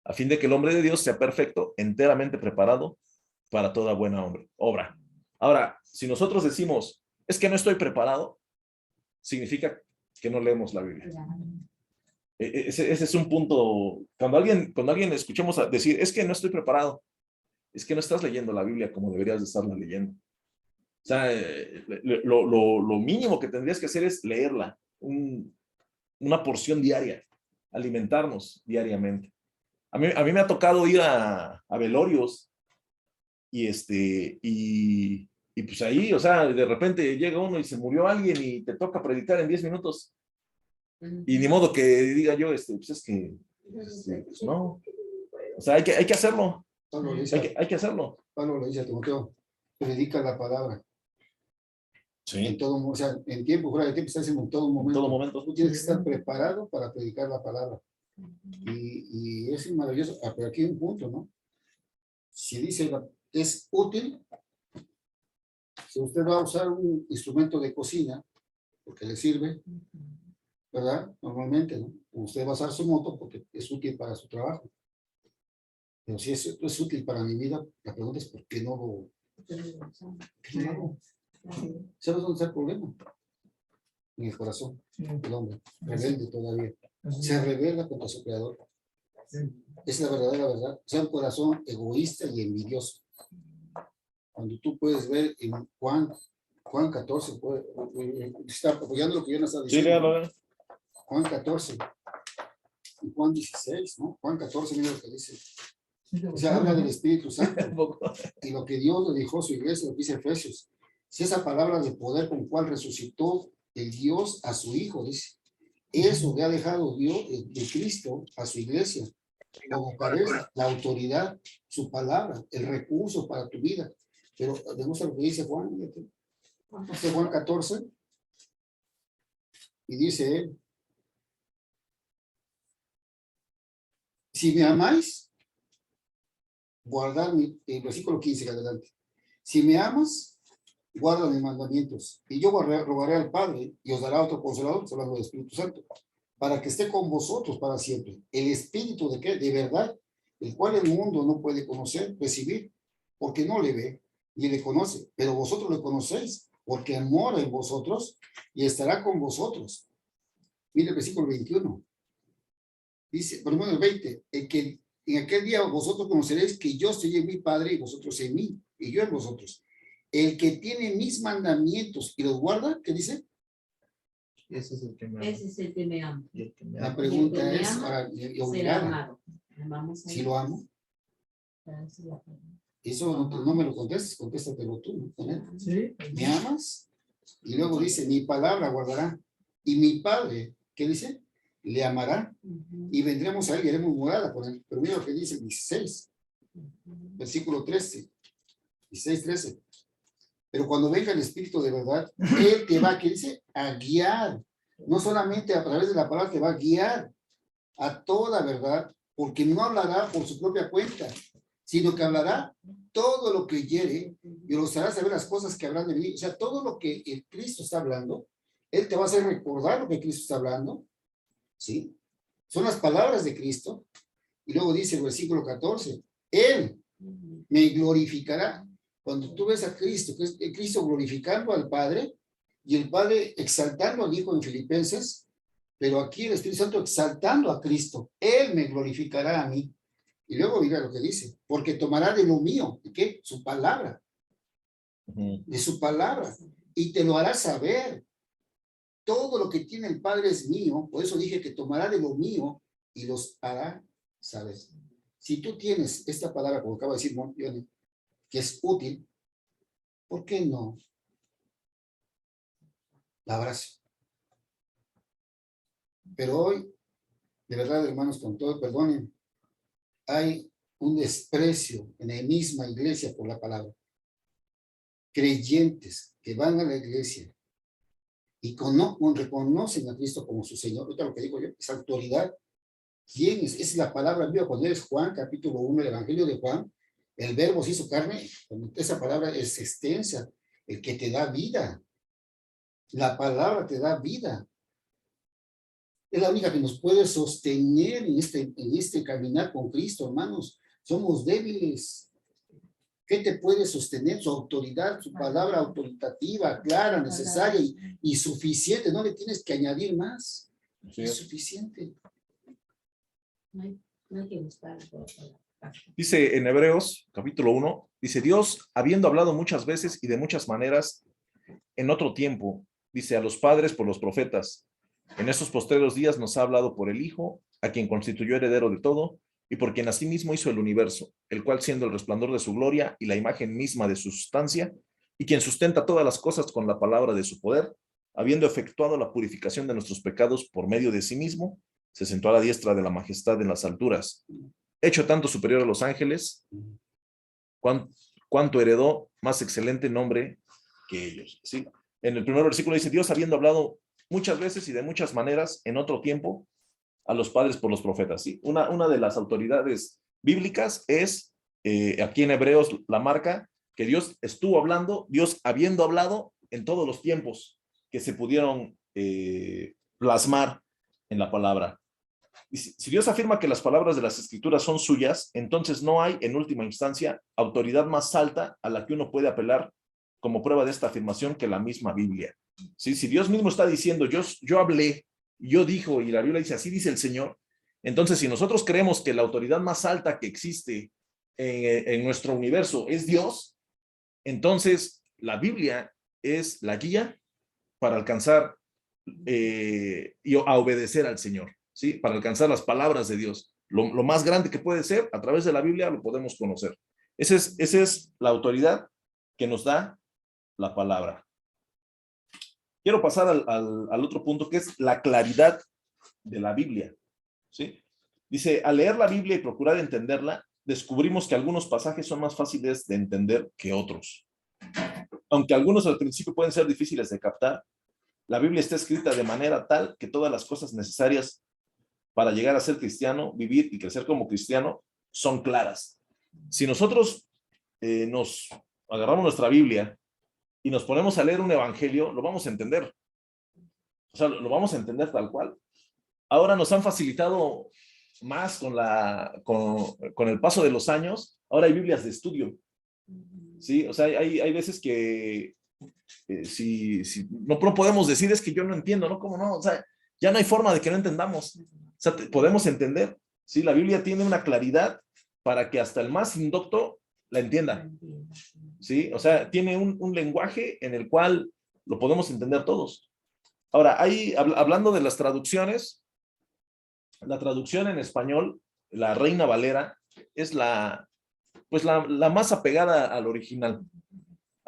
a fin de que el hombre de Dios sea perfecto, enteramente preparado para toda buena obra. Ahora, si nosotros decimos, es que no estoy preparado, significa que no leemos la Biblia. Ese es un punto. Cuando alguien escuchemos decir, es que no estoy preparado, es que no estás leyendo la Biblia como deberías de estarla leyendo. O sea, lo mínimo que tendrías que hacer es leerla, una porción diaria, alimentarnos diariamente. A mí me ha tocado ir a velorios y pues ahí, o sea, de repente llega uno y se murió alguien y te toca predicar en 10 minutos. Y ni modo que diga yo, pues es que, pues no. O sea, hay que hacerlo. Pablo le dice, Hay que hacerlo. Pablo le dice a Timoteo, predica la palabra. Sí. En todo, o sea, en tiempo, fuera de tiempo, está diciendo en todo momento. En todo momento. Tú tienes que estar preparado para predicar la palabra. Y es maravilloso. Pero aquí hay un punto, ¿no? Si dice, es útil, si usted va a usar un instrumento de cocina, porque le sirve, ¿verdad? Normalmente, ¿no? Usted va a usar su moto porque es útil para su trabajo. Pero si esto es útil para mi vida, la pregunta es ¿por qué no lo hago? ¿Sabes dónde está el problema? En el corazón del hombre, rebelde todavía. Se rebela contra su creador. Es la verdadera verdad. O sea, un corazón egoísta y envidioso. Cuando tú puedes ver en Juan 14, está apoyando lo que yo no estaba diciendo. Sí, Juan 14 y Juan 16, ¿no? Juan 14, mira lo que dice. O sea, habla del Espíritu Santo y lo que Dios le dijo a su iglesia, lo que dice Efesios. Si esa palabra de poder con cual resucitó el Dios a su Hijo, dice, eso le ha dejado Dios de Cristo a su iglesia. Como parece, la autoridad, su palabra, el recurso para tu vida. Pero me gusta lo que dice Juan. Dice Juan 14 y dice él, si me amáis, guardad el versículo 15 adelante. Si me amas, guarda mis mandamientos. Y yo rogaré al Padre y os dará otro consolador, hablando del Espíritu Santo, para que esté con vosotros para siempre. El Espíritu de qué? De verdad, el cual el mundo no puede conocer, recibir, porque no le ve ni le conoce. Pero vosotros le conocéis, porque mora en vosotros y estará con vosotros. Mire el versículo 21. Dice, por lo menos el 20, que en aquel día vosotros conoceréis que yo estoy en mi Padre y vosotros en mí, y yo en vosotros. El que tiene mis mandamientos y los guarda, ¿qué dice? Ese es el que me ama. Ese es el que me ama. Y el que me La ama. pregunta me es, ama, ahora, y Será obligada, amado. Vamos a si lo amo, Esa es la pregunta. eso no me lo contestes, contéstatelo tú, ¿no? Sí. ¿Me amas? Y luego dice, mi palabra guardará. Y mi Padre, ¿qué dice? Le amará. Y vendremos a él y haremos morada con él. Pero mira lo que dice el 16, versículo 13. 16, 13. Pero cuando venga el Espíritu de verdad, él te va, ¿qué dice? A guiar. No solamente a través de la palabra, te va a guiar a toda verdad, porque no hablará por su propia cuenta, sino que hablará todo lo que hiere y os hará saber las cosas que habrán de venir. O sea, todo lo que el Cristo está hablando, él te va a hacer recordar lo que Cristo está hablando, ¿sí? Son las palabras de Cristo. Y luego dice el versículo 14, él me glorificará. Cuando tú ves a Cristo, que es Cristo glorificando al Padre y el Padre exaltando al Hijo en Filipenses, pero aquí el Espíritu Santo exaltando a Cristo, él me glorificará a mí. Y luego mira lo que dice, porque tomará de lo mío, ¿de qué? Su palabra, de su palabra, y te lo hará saber. Todo lo que tiene el Padre es mío, por eso dije que tomará de lo mío y los hará saber. Si tú tienes esta palabra, como acaba de decir Johnny, que es útil, ¿por qué no la abrazo? Pero hoy, de verdad, hermanos, con todo, perdonen, hay un desprecio en la misma iglesia por la palabra. Creyentes que van a la iglesia y reconocen a Cristo como su Señor. Ahorita lo que digo yo, esa autoridad. ¿Quién es? Es la palabra viva. Cuando eres Juan, capítulo 1, el Evangelio de Juan, el verbo se hizo carne. Esa palabra es extensa, el que te da vida. La palabra te da vida. Es la única que nos puede sostener en este caminar con Cristo, hermanos. Somos débiles. ¿Qué te puede sostener? Su autoridad, su palabra autoritativa, clara, necesaria y suficiente. No le tienes que añadir más. Es suficiente. No hay que buscar. Dice en Hebreos, capítulo 1, dice, Dios, habiendo hablado muchas veces y de muchas maneras en otro tiempo, dice a los padres por los profetas, en estos postreros días nos ha hablado por el Hijo, a quien constituyó heredero de todo, y por quien asimismo hizo el universo, el cual siendo el resplandor de su gloria y la imagen misma de su sustancia, y quien sustenta todas las cosas con la palabra de su poder, habiendo efectuado la purificación de nuestros pecados por medio de sí mismo, se sentó a la diestra de la majestad en las alturas, hecho tanto superior a los ángeles, cuanto heredó más excelente nombre que ellos. ¿Sí? En el primer versículo dice, Dios habiendo hablado muchas veces y de muchas maneras en otro tiempo a los padres por los profetas. ¿Sí? Una de las autoridades bíblicas es, aquí en Hebreos la marca, que Dios estuvo hablando, Dios habiendo hablado en todos los tiempos que se pudieron plasmar en la palabra. Y si Dios afirma que las palabras de las Escrituras son suyas, entonces no hay, en última instancia, autoridad más alta a la que uno puede apelar como prueba de esta afirmación que la misma Biblia. ¿Sí? Si Dios mismo está diciendo, yo hablé, yo dijo, y la Biblia dice, así dice el Señor, entonces si nosotros creemos que la autoridad más alta que existe en nuestro universo es Dios, entonces la Biblia es la guía para alcanzar y a obedecer al Señor. ¿Sí? Para alcanzar las palabras de Dios. Lo más grande que puede ser, a través de la Biblia lo podemos conocer. Esa es la autoridad que nos da la palabra. Quiero pasar al otro punto, que es la claridad de la Biblia. ¿Sí? Dice, al leer la Biblia y procurar entenderla, descubrimos que algunos pasajes son más fáciles de entender que otros. Aunque algunos al principio pueden ser difíciles de captar, la Biblia está escrita de manera tal que todas las cosas necesarias para llegar a ser cristiano, vivir y crecer como cristiano, son claras. Si nosotros nos agarramos nuestra Biblia y nos ponemos a leer un evangelio, lo vamos a entender. O sea, lo vamos a entender tal cual. Ahora nos han facilitado más con el paso de los años. Ahora hay Biblias de estudio. ¿Sí? O sea, hay veces que si no podemos decir es que yo no entiendo, ¿no? ¿Cómo no? O sea, ya no hay forma de que no entendamos. O sea, podemos entender, ¿sí? La Biblia tiene una claridad para que hasta el más indocto la entienda, ¿sí? O sea, tiene un lenguaje en el cual lo podemos entender todos. Ahora, hablando de las traducciones, la traducción en español, la Reina Valera, es la más apegada al original.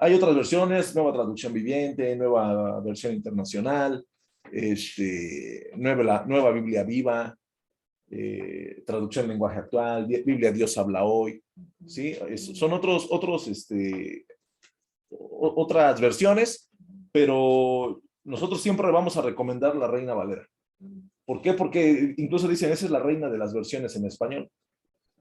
Hay otras versiones, Nueva Traducción Viviente, Nueva Versión Internacional, Nueva Biblia Viva, Traducción en Lenguaje Actual, Biblia Dios Habla Hoy, ¿sí? Son otras versiones, pero nosotros siempre vamos a recomendar la Reina Valera. ¿Por qué? Porque incluso dicen, esa es la reina de las versiones en español.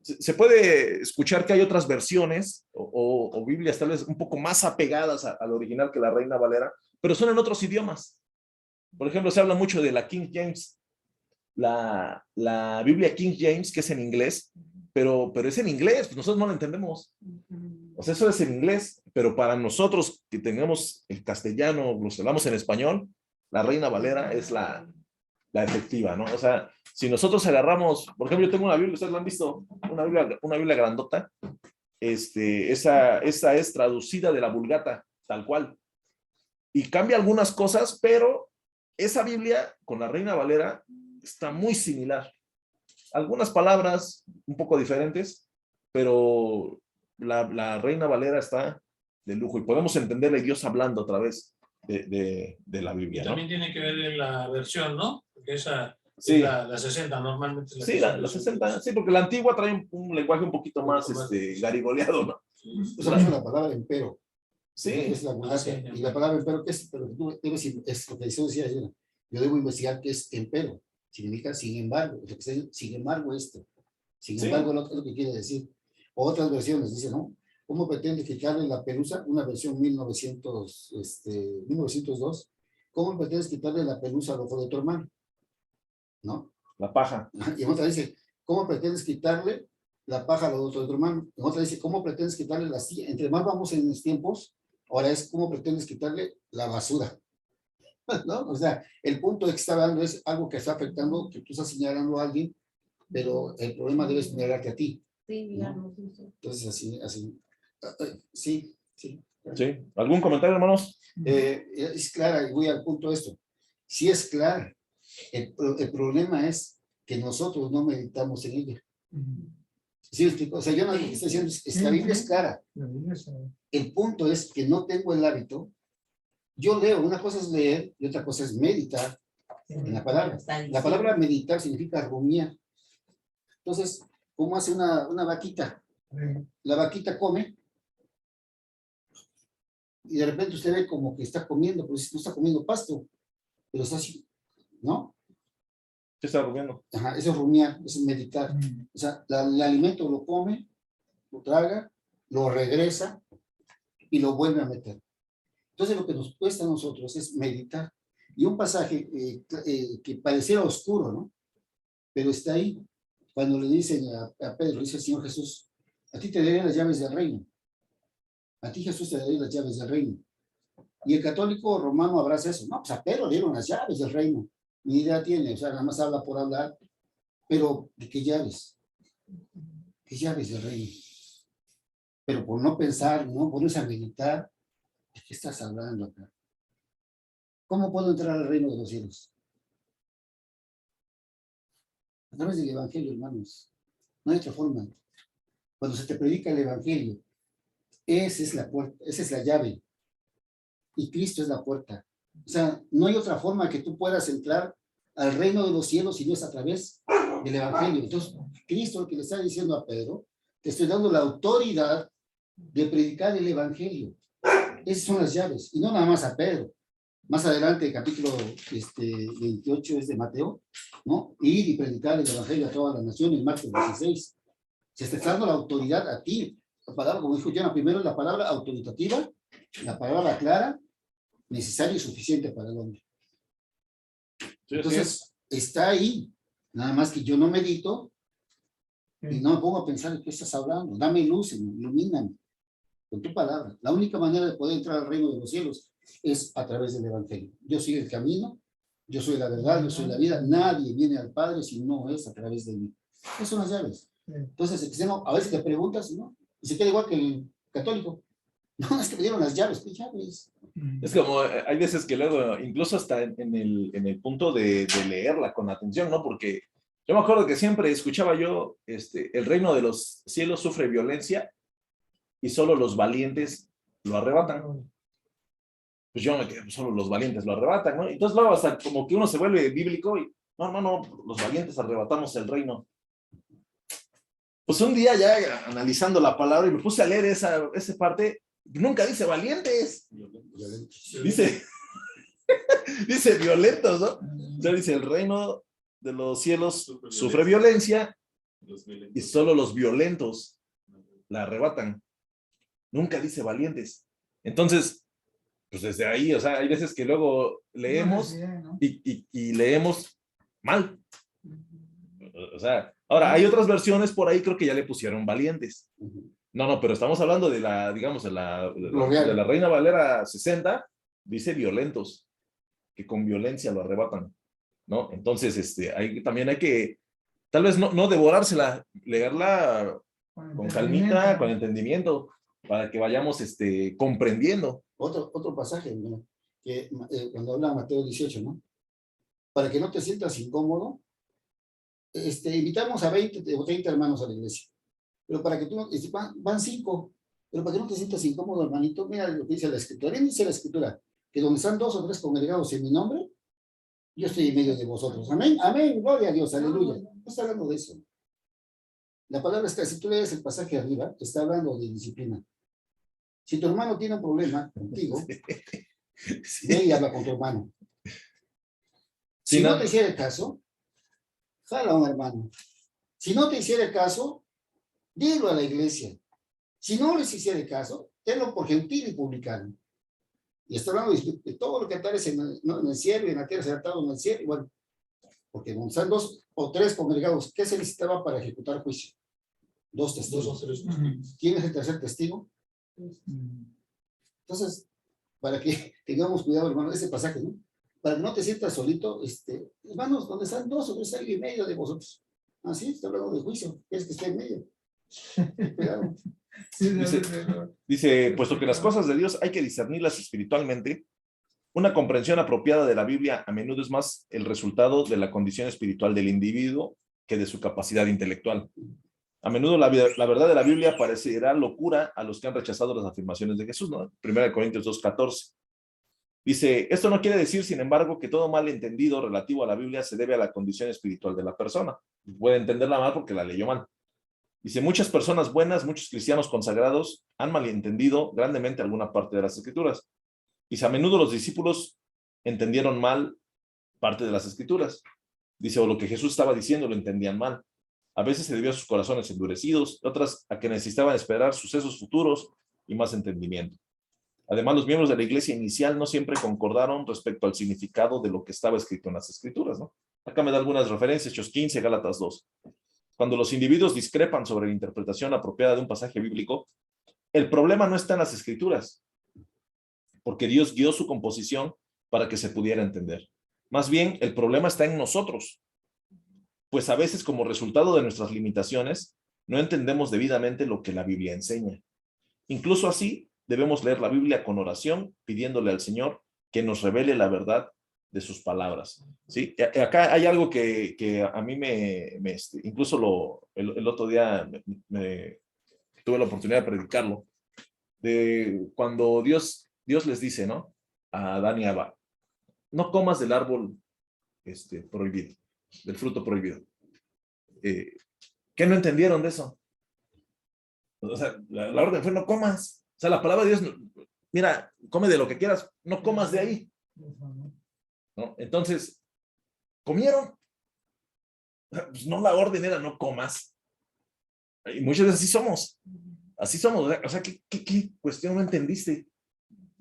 Se puede escuchar que hay otras versiones o Biblias tal vez un poco más apegadas al original que la Reina Valera, pero son en otros idiomas. Por ejemplo, se habla mucho de la King James, la Biblia King James, que es en inglés, pero es en inglés, pues nosotros no lo entendemos. O sea, eso es en inglés, pero para nosotros que tenemos el castellano, los hablamos en español, la Reina Valera es la efectiva, ¿no? O sea, si nosotros agarramos, por ejemplo, yo tengo una Biblia, ustedes la han visto, una Biblia grandota, esa es traducida de la Vulgata, tal cual, y cambia algunas cosas, pero esa Biblia con la Reina Valera está muy similar. Algunas palabras un poco diferentes, pero la Reina Valera está de lujo y podemos entenderle Dios hablando a través de la Biblia, ¿no? También tiene que ver en la versión, ¿no? Porque esa Sí. es la 60 normalmente. Es Sí, la 60, sí, porque la antigua trae un lenguaje un poquito más garigoleado, ¿no? Usa mucho la palabra empero. Sí. Es la Vulgata. Y la palabra empero, ¿qué es? Pero tú debes, es lo que yo decía ayer. Yo debo investigar qué es empero. Significa sin embargo. Sin embargo esto. Sin embargo, es lo que quiere decir. Otras versiones dicen, ¿no? ¿Cómo pretende quitarle la pelusa? Una versión 1902. ¿Cómo pretendes quitarle la pelusa al ojo de tu hermano? ¿No? La paja. Y en otra dice, ¿cómo pretendes quitarle la paja al ojo de tu hermano? En otra dice, ¿cómo pretendes quitarle la silla? Entre más vamos en los tiempos, ahora es, ¿cómo pretendes quitarle la basura? ¿No? O sea, el punto de que está hablando es algo que está afectando, que tú estás señalando a alguien, pero el problema debe señalarte a ti. Sí, digamos. Entonces, así. Sí. Sí. ¿Algún comentario, hermanos? Es clara, y voy al punto de esto. Sí es clara. El problema es que nosotros no meditamos en ella. ¿Sí me explico? O sea, yo no estoy diciendo, la Biblia es clara. El punto es que no tengo el hábito. Yo leo, una cosa es leer y otra cosa es meditar en la palabra. La palabra meditar significa rumiar. Entonces, ¿cómo hace una vaquita? La vaquita come y de repente usted ve como que está comiendo, pero no está comiendo pasto, pero está así, ¿no? ¿Qué está rumiando? Ajá, eso es rumiar, eso es meditar. O sea, el alimento lo come, lo traga, lo regresa y lo vuelve a meter. Entonces, lo que nos cuesta a nosotros es meditar. Y un pasaje que pareciera oscuro, ¿no? Pero está ahí. Cuando le dicen a Pedro, dice el Señor Jesús, a ti te daré las llaves del reino. A ti Jesús te daré las llaves del reino. Y el católico romano abraza eso. No, pues a Pedro le dieron las llaves del reino. Ni idea tiene, o sea, nada más habla por hablar. Pero, ¿de qué llaves? ¿Qué llaves del reino? Pero por no pensar, no ponerse a meditar, ¿de qué estás hablando acá? ¿Cómo puedo entrar al reino de los cielos? A través del evangelio, hermanos. No hay otra forma. Cuando se te predica el evangelio, esa es la puerta, esa es la llave. Y Cristo es la puerta. O sea, no hay otra forma que tú puedas entrar al reino de los cielos si no es a través del evangelio. Entonces, Cristo, lo que le está diciendo a Pedro, te estoy dando la autoridad de predicar el evangelio. Esas son las llaves. Y no nada más a Pedro. Más adelante, capítulo 28 es de Mateo, ¿no? Ir y predicar el evangelio a todas las naciones, Marcos 16. Se está dando la autoridad a ti. La palabra, como dijo Jonah, primero es la palabra autoritativa, la palabra clara, necesaria y suficiente para el hombre. Entonces, está ahí. Nada más que yo no medito y no me pongo a pensar en qué estás hablando. Dame luz, ilumíname con tu palabra. La única manera de poder entrar al reino de los cielos es a través del evangelio. Yo soy el camino, yo soy la verdad, yo soy la vida. Nadie viene al Padre si no es a través de mí. Esas son las llaves. Entonces, a veces te preguntas, ¿no? Y se queda igual que el católico. No, es que me dieron las llaves. ¿Qué llaves? Es como, hay veces que luego, incluso hasta en el punto de leerla con atención, ¿no? Porque yo me acuerdo que siempre escuchaba yo, el reino de los cielos sufre violencia y solo los valientes lo arrebatan. Pues yo me quedé, pues solo los valientes lo arrebatan, ¿no? Entonces luego hasta como que uno se vuelve bíblico y no, los valientes arrebatamos el reino. Pues un día ya analizando la palabra y me puse a leer esa parte, nunca dice valientes, dice, dice violentos, ¿no? O sea, dice el reino de los cielos sufre violencia y solo los violentos la arrebatan. Nunca dice valientes. Entonces, pues desde ahí, o sea, hay veces que luego leemos y leemos mal. O sea, ahora hay otras versiones por ahí, creo que ya le pusieron valientes. No, pero estamos hablando de la, digamos, de la Reina Valera 60, dice violentos, que con violencia lo arrebatan, ¿no? Entonces, ahí también hay que, tal vez no devorársela, leerla con calmita, con entendimiento, para que vayamos comprendiendo. Otro pasaje, ¿no? Que cuando habla Mateo 18, ¿no? Para que no te sientas incómodo, invitamos a 20 o 30 hermanos a la iglesia. Pero para que tú, van 5, pero para que no te sientas incómodo, hermanito, mira lo que dice la Escritura. Bien dice la Escritura, que donde están 2 o 3 congregados en mi nombre, yo estoy en medio de vosotros. Amén, amén, gloria a Dios, aleluya. No está hablando de eso. La palabra está, si tú lees el pasaje arriba, está hablando de disciplina. Si tu hermano tiene un problema contigo, ve y habla con tu hermano. Si no te hiciera caso, jala a un hermano. Si no te hiciera caso, dilo a la iglesia. Si no les hiciera caso, tenlo por gentil y publicano. Y está hablando de todo lo que atares en el cielo y en la tierra, se ha atado en el cielo. Y bueno, porque donde están 2 o 3 congregados, ¿qué se necesitaba para ejecutar juicio? 2 testigos. 2 o 3 testigos. ¿Quién es el tercer testigo? Entonces, para que tengamos cuidado, hermano, ese pasaje, ¿no? Para que no te sientas solito, hermanos, donde están 2 o 3 hay en medio de vosotros. Así, está hablando de juicio, es que está en medio. Cuidado. Dice, puesto que las cosas de Dios hay que discernirlas espiritualmente, una comprensión apropiada de la Biblia a menudo es más el resultado de la condición espiritual del individuo que de su capacidad intelectual. A menudo la verdad de la Biblia parecerá locura a los que han rechazado las afirmaciones de Jesús, ¿no? 1 Corintios 2:14. Dice, esto no quiere decir, sin embargo, que todo malentendido relativo a la Biblia se debe a la condición espiritual de la persona. Puede entenderla mal porque la leyó mal. Dice, muchas personas buenas, muchos cristianos consagrados han malentendido grandemente alguna parte de las Escrituras. Dice, a menudo los discípulos entendieron mal parte de las Escrituras. Dice, o lo que Jesús estaba diciendo lo entendían mal. A veces se debió a sus corazones endurecidos, otras a que necesitaban esperar sucesos futuros y más entendimiento. Además, los miembros de la iglesia inicial no siempre concordaron respecto al significado de lo que estaba escrito en las Escrituras, ¿no? Acá me da algunas referencias, Hechos 15, Gálatas 2. Cuando los individuos discrepan sobre la interpretación apropiada de un pasaje bíblico, el problema no está en las Escrituras, porque Dios guió su composición para que se pudiera entender. Más bien, el problema está en nosotros, pues a veces, como resultado de nuestras limitaciones, no entendemos debidamente lo que la Biblia enseña. Incluso así, debemos leer la Biblia con oración, pidiéndole al Señor que nos revele la verdad de sus palabras. ¿Sí? Acá hay algo que a mí incluso el otro día tuve la oportunidad de predicarlo, de cuando Dios les dice, ¿no? A Adán y a Eva, no comas del árbol prohibido, del fruto prohibido. ¿Qué no entendieron de eso? O sea, la orden fue no comas. O sea, la palabra de Dios, mira, come de lo que quieras, no comas de ahí. ¿No? Entonces, ¿comieron? Pues no, la orden era no comas. Y muchas veces así somos. Así somos. O sea, ¿qué cuestión no entendiste?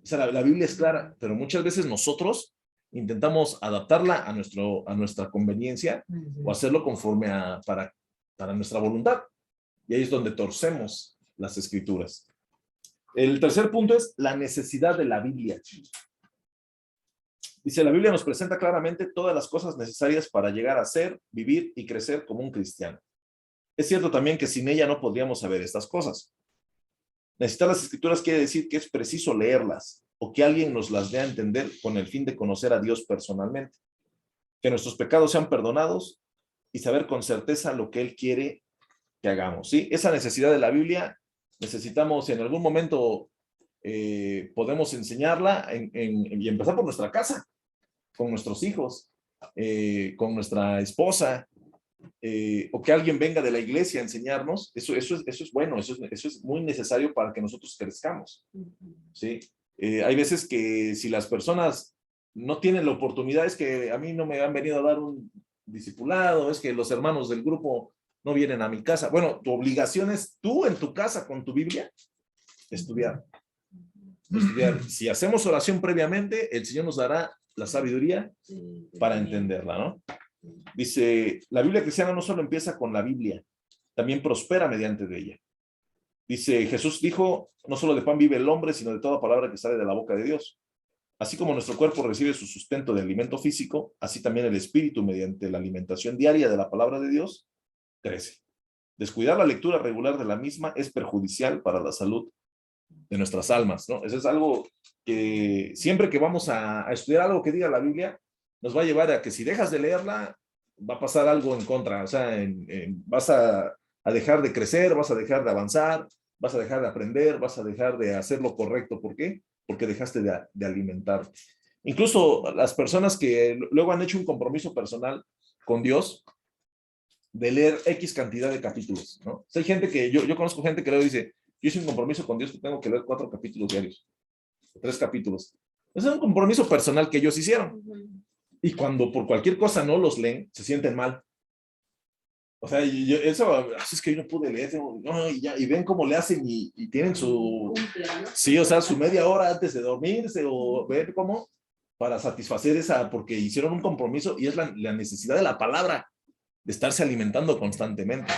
O sea, la Biblia es clara, pero muchas veces nosotros intentamos adaptarla a nuestra conveniencia o hacerlo conforme para nuestra voluntad. Y ahí es donde torcemos las Escrituras. El tercer punto es la necesidad de la Biblia. Dice, la Biblia nos presenta claramente todas las cosas necesarias para llegar a ser, vivir y crecer como un cristiano. Es cierto también que sin ella no podríamos saber estas cosas. Necesitar las Escrituras quiere decir que es preciso leerlas o que alguien nos las dé a entender con el fin de conocer a Dios personalmente, que nuestros pecados sean perdonados y saber con certeza lo que Él quiere que hagamos. ¿Sí? Esa necesidad de la Biblia, necesitamos en algún momento podemos enseñarla y empezar por nuestra casa, con nuestros hijos, con nuestra esposa, o que alguien venga de la iglesia a enseñarnos. Eso es bueno, eso es muy necesario para que nosotros crezcamos, ¿sí? Hay veces que si las personas no tienen la oportunidad, es que a mí no me han venido a dar un discipulado, es que los hermanos del grupo no vienen a mi casa. Bueno, tu obligación es tú en tu casa con tu Biblia, estudiar. Si hacemos oración previamente, el Señor nos dará la sabiduría para entenderla, ¿no? Dice, la Biblia cristiana no solo empieza con la Biblia, también prospera mediante de ella. Dice, Jesús dijo, no solo de pan vive el hombre, sino de toda palabra que sale de la boca de Dios. Así como nuestro cuerpo recibe su sustento de alimento físico, así también el espíritu, mediante la alimentación diaria de la palabra de Dios, crece. Descuidar la lectura regular de la misma es perjudicial para la salud de nuestras almas, ¿no? Eso es algo que siempre que vamos a estudiar algo que diga la Biblia, nos va a llevar a que si dejas de leerla, va a pasar algo en contra. O sea, vas a dejar de crecer, vas a dejar de avanzar, vas a dejar de aprender, vas a dejar de hacer lo correcto. ¿Por qué? Porque dejaste de alimentarte. Incluso las personas que luego han hecho un compromiso personal con Dios de leer X cantidad de capítulos, ¿no? O sea, hay gente que, yo conozco gente que luego dice, yo hice un compromiso con Dios que tengo que leer 4 capítulos diarios, 3 capítulos. Ese es un compromiso personal que ellos hicieron. Y cuando por cualquier cosa no los leen, se sienten mal. O sea, eso es que yo no pude leer, no, y ven cómo le hacen y tienen su... Sí, o sea, su media hora antes de dormirse o ver cómo para satisfacer esa, porque hicieron un compromiso y es la necesidad de la palabra, de estarse alimentando constantemente.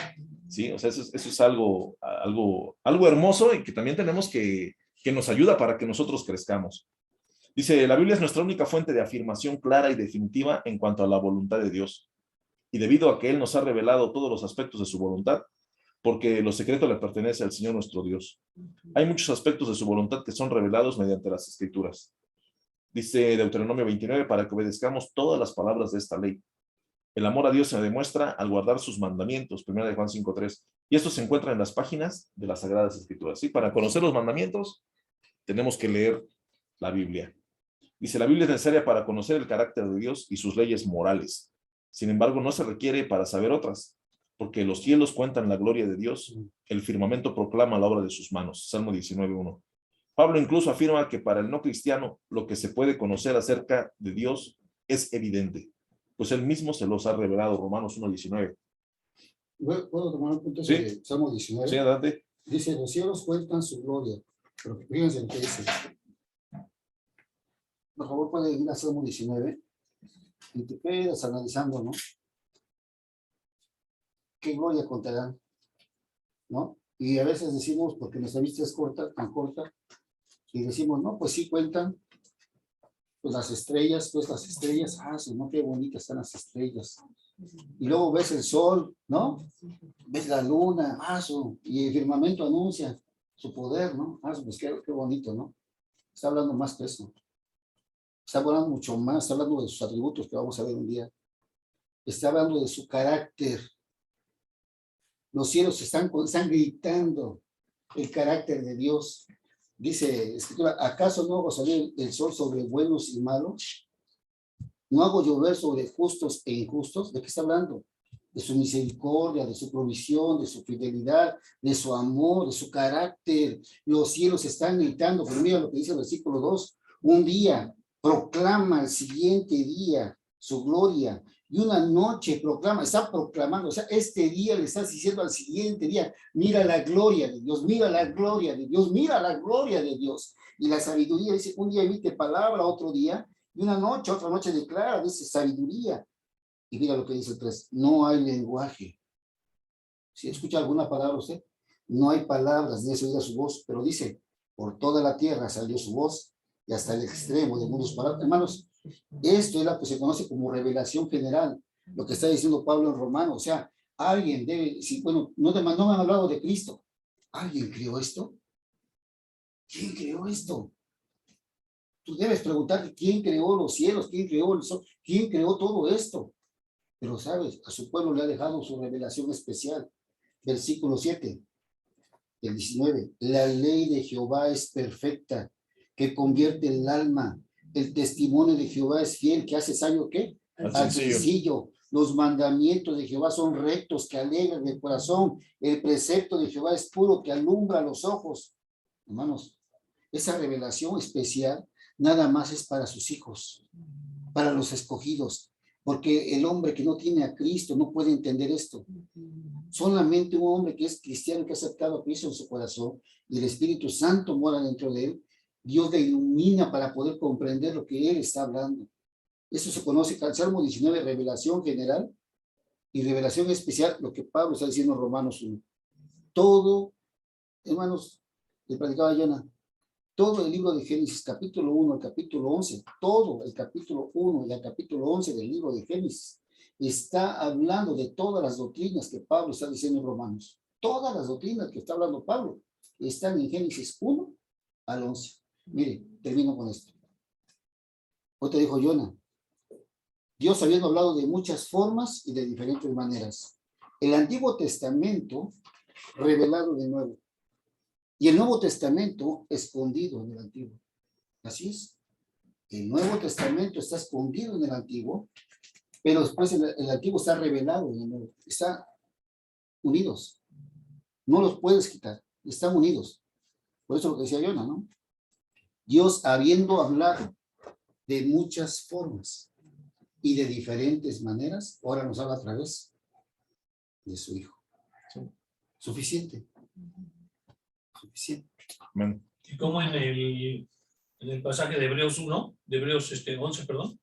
Sí, o sea, eso es algo hermoso y que también tenemos que nos ayuda para que nosotros crezcamos. Dice, la Biblia es nuestra única fuente de afirmación clara y definitiva en cuanto a la voluntad de Dios. Y debido a que Él nos ha revelado todos los aspectos de su voluntad, porque lo secreto le pertenece al Señor nuestro Dios. Hay muchos aspectos de su voluntad que son revelados mediante las Escrituras. Dice Deuteronomio 29, para que obedezcamos todas las palabras de esta ley. El amor a Dios se demuestra al guardar sus mandamientos, 1 Juan 5:3. Y esto se encuentra en las páginas de las Sagradas Escrituras. ¿Sí? Para conocer los mandamientos, tenemos que leer la Biblia. Dice, la Biblia es necesaria para conocer el carácter de Dios y sus leyes morales. Sin embargo, no se requiere para saber otras, porque los cielos cuentan la gloria de Dios, el firmamento proclama la obra de sus manos. Salmo 19:1. Pablo incluso afirma que para el no cristiano lo que se puede conocer acerca de Dios es evidente, pues él mismo se los ha revelado. Romanos 1:19. ¿Puedo tomar un punto Sí. de Salmo 19? Sí, adelante. Dice, los cielos cuentan su gloria. Pero fíjense lo que dice. Por favor, puede ir a Salmo 19 y te quedas analizando, ¿no? ¿Qué gloria contarán? ¿No? Y a veces decimos, porque nuestra vista es corta, tan corta, y decimos, no, pues sí cuentan, pues las estrellas, ¿no? Qué bonitas están las estrellas. Y luego ves el sol, ¿no? Ves la luna, y el firmamento anuncia su poder, ¿no? Pues qué bonito, ¿no? Está hablando más que eso. Está hablando mucho más, está hablando de sus atributos que vamos a ver un día. Está hablando de su carácter. Los cielos están gritando el carácter de Dios. Dice Escritura, ¿acaso no hago salir el sol sobre buenos y malos? ¿No hago llover sobre justos e injustos? ¿De qué está hablando? De su misericordia, de su provisión, de su fidelidad, de su amor, de su carácter. Los cielos están gritando, pero mira lo que dice el versículo 2. Un día proclama el siguiente día su gloria, y una noche proclama, está proclamando, o sea, este día le estás diciendo al siguiente día, mira la gloria de Dios, mira la gloria de Dios, mira la gloria de Dios. Y la sabiduría dice, un día emite palabra, otro día, y una noche, otra noche declara, dice sabiduría. Y mira lo que dice el 3, no hay lenguaje. ¿Si escucha alguna palabra usted? No hay palabras, ni se oiga su voz, pero dice, por toda la tierra salió su voz, y hasta el extremo de mundos parados. Hermanos, esto es lo que se conoce como revelación general, lo que está diciendo Pablo en Romanos. O sea, alguien debe, bueno, no me han hablado de Cristo. ¿Alguien creó esto? ¿Quién creó esto? Tú debes preguntarte quién creó los cielos, quién creó el sol, quién creó todo esto. Pero sabes, a su pueblo le ha dejado su revelación especial. Versículo 7. El 19, la ley de Jehová es perfecta, que convierte el alma. El testimonio de Jehová es fiel, que hace sabio, ¿qué? Al Al sencillo. sencillo. Los mandamientos de Jehová son rectos, que alegran el corazón. El precepto de Jehová es puro, que alumbra los ojos. Hermanos, esa revelación especial nada más es para sus hijos, para los escogidos, porque el hombre que no tiene a Cristo no puede entender esto. Solamente un hombre que es cristiano, que ha aceptado a Cristo en su corazón y el Espíritu Santo mora dentro de él, Dios le ilumina para poder comprender lo que él está hablando. Eso se conoce, Salmo 19, revelación general y revelación especial, lo que Pablo está diciendo en Romanos 1. Todo, hermanos, le platicaba a Jonah, todo el libro de Génesis, capítulo 1 al capítulo 11, todo el capítulo 1 y el capítulo 11 del libro de Génesis, está hablando de todas las doctrinas que Pablo está diciendo en Romanos. Todas las doctrinas que está hablando Pablo están en Génesis 1 al 11. Mire, termino con esto. Hoy te dijo Jonah, Dios habiendo hablado de muchas formas y de diferentes maneras. El Antiguo Testamento revelado de nuevo. Y el Nuevo Testamento escondido en el Antiguo. Así es. El Nuevo Testamento está escondido en el Antiguo, pero después el Antiguo está revelado en el Nuevo. Están unidos. No los puedes quitar. Están unidos. Por eso lo que decía Jonah, ¿no? Dios habiendo hablado de muchas formas y de diferentes maneras, ahora nos habla a través de su Hijo. Suficiente. Suficiente. Amén. Y como en el pasaje de Hebreos 1, de Hebreos 11, perdón,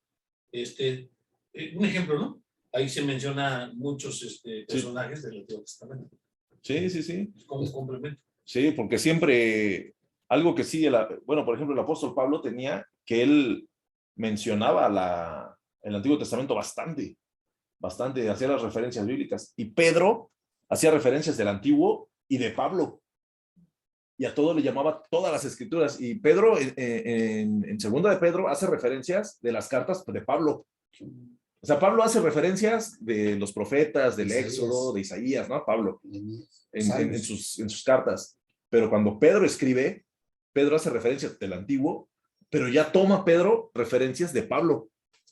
un ejemplo, ¿no? Ahí se menciona muchos personajes del Antiguo Testamento. Sí, sí, sí. Como un complemento. Sí, porque siempre, algo que sí, bueno, por ejemplo, el apóstol Pablo tenía, que él mencionaba el Antiguo Testamento bastante, hacía las referencias bíblicas. Y Pedro hacía referencias del Antiguo y de Pablo. Y a todo le llamaba todas las escrituras. Y Pedro, en segunda de Pedro, hace referencias de las cartas de Pablo. O sea, Pablo hace referencias de los profetas, del Isaías. Éxodo, de Isaías, ¿no? Pablo, en Salmos. sus cartas. Pero cuando Pedro escribe, Pedro hace referencias del Antiguo, pero ya toma Pedro referencias de Pablo.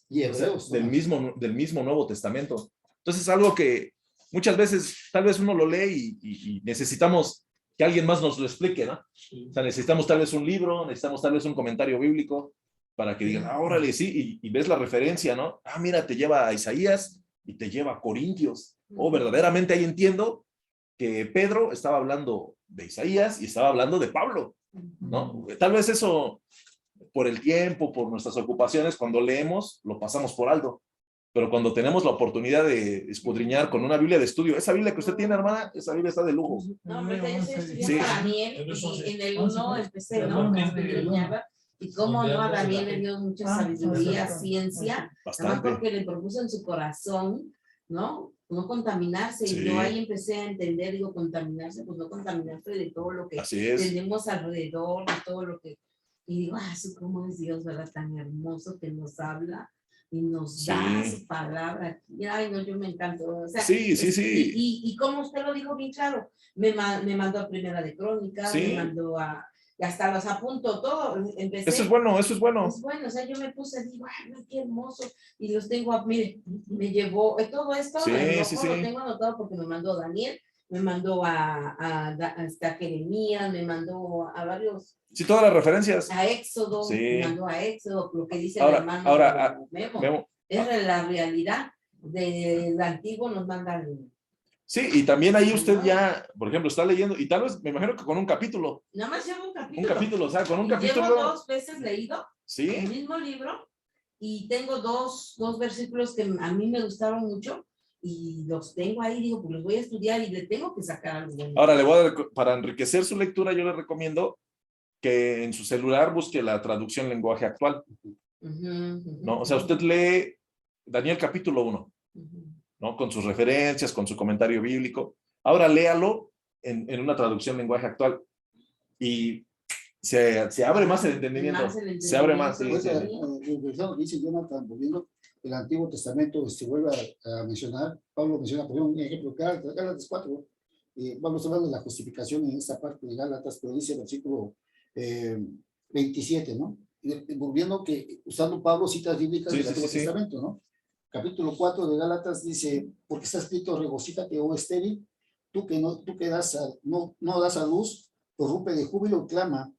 Y O sea, Hebreos, del ¿no? mismo Nuevo Testamento. Entonces es algo que muchas veces, tal vez uno lo lee y necesitamos que alguien más nos lo explique, ¿no? Sí. O sea, necesitamos tal vez un libro, necesitamos tal vez un comentario bíblico para que digan, órale, sí, y ves la referencia, ¿no? Ah, mira, te lleva a Isaías y te lleva a Corintios. Oh, verdaderamente ahí entiendo que Pedro estaba hablando de Isaías y estaba hablando de Pablo, ¿no? Tal vez eso, por el tiempo, por nuestras ocupaciones, cuando leemos, lo pasamos por alto. Pero cuando tenemos la oportunidad de escudriñar con una Biblia de estudio, esa Biblia que usted tiene, hermana, esa Biblia está de lujo. No, hombre, yo estoy estudiando Sí. a Daniel y en el 1 empecé, ¿no? Y cómo no, a Daniel le dio mucha sabiduría, ciencia, además Bastante. porque le propuso en su corazón, ¿no? No contaminarse. Sí. Y yo ahí empecé a entender, digo, contaminarse, pues no contaminarse de todo lo que Así es. tenemos alrededor, de todo lo que... Y digo, cómo es Dios, ¿verdad? Tan hermoso que nos habla y nos da Sí. su palabra. Y, ay, no, yo me encanto. O sea, Sí, sí, sí. Y como usted lo dijo bien claro, me mandó a Primera de Crónicas, Sí. me mandó a... Y hasta los apunto todo. Empecé. Eso es bueno, eso es bueno. Es bueno, o sea, yo me puse, digo, ay, qué hermoso. Y los tengo, mire, me llevó todo esto, Sí, en sí, rojo, sí. lo tengo anotado porque me mandó Daniel, me mandó hasta Jeremías, me mandó a varios, Sí, todas las referencias. a Éxodo, Sí. me mandó a Éxodo, lo que dice Ahora- el hermano ahora, Memo. Memo. Es la realidad del antiguo, nos mandan. Sí, y también ahí usted ya, por ejemplo, está leyendo, y tal vez, me imagino que con un capítulo, Nada más llevo un capítulo. o sea, con un Y capítulo. llevo 2 veces leído el Sí, mismo libro y tengo dos versículos que a mí me gustaron mucho y los tengo ahí, digo, pues los voy a estudiar y le tengo que sacar algo bueno. ahora le voy a dar, para enriquecer su lectura, yo le recomiendo que en su celular busque la traducción lenguaje actual, ¿no? O sea, usted lee Daniel capítulo 1, ¿no? Con sus referencias, con su comentario bíblico. Ahora léalo en una traducción lenguaje actual y se abre más el entendimiento. Se abre más, sí, sí, sí. Lo que dice Jonathan, volviendo, el Antiguo Testamento se vuelve a mencionar, Pablo menciona, por ejemplo, un ejemplo, Gálatas 4, vamos a hablar de la justificación en esta parte de Gálatas, pero dice el versículo 27, ¿no? Volviendo que, usando Pablo citas bíblicas Sí, del sí, Antiguo sí, sí. Testamento, ¿no? Capítulo 4 de Gálatas dice, porque está escrito, regocíjate, oh estéril, tú que no das a luz, prorrumpe de júbilo y clama,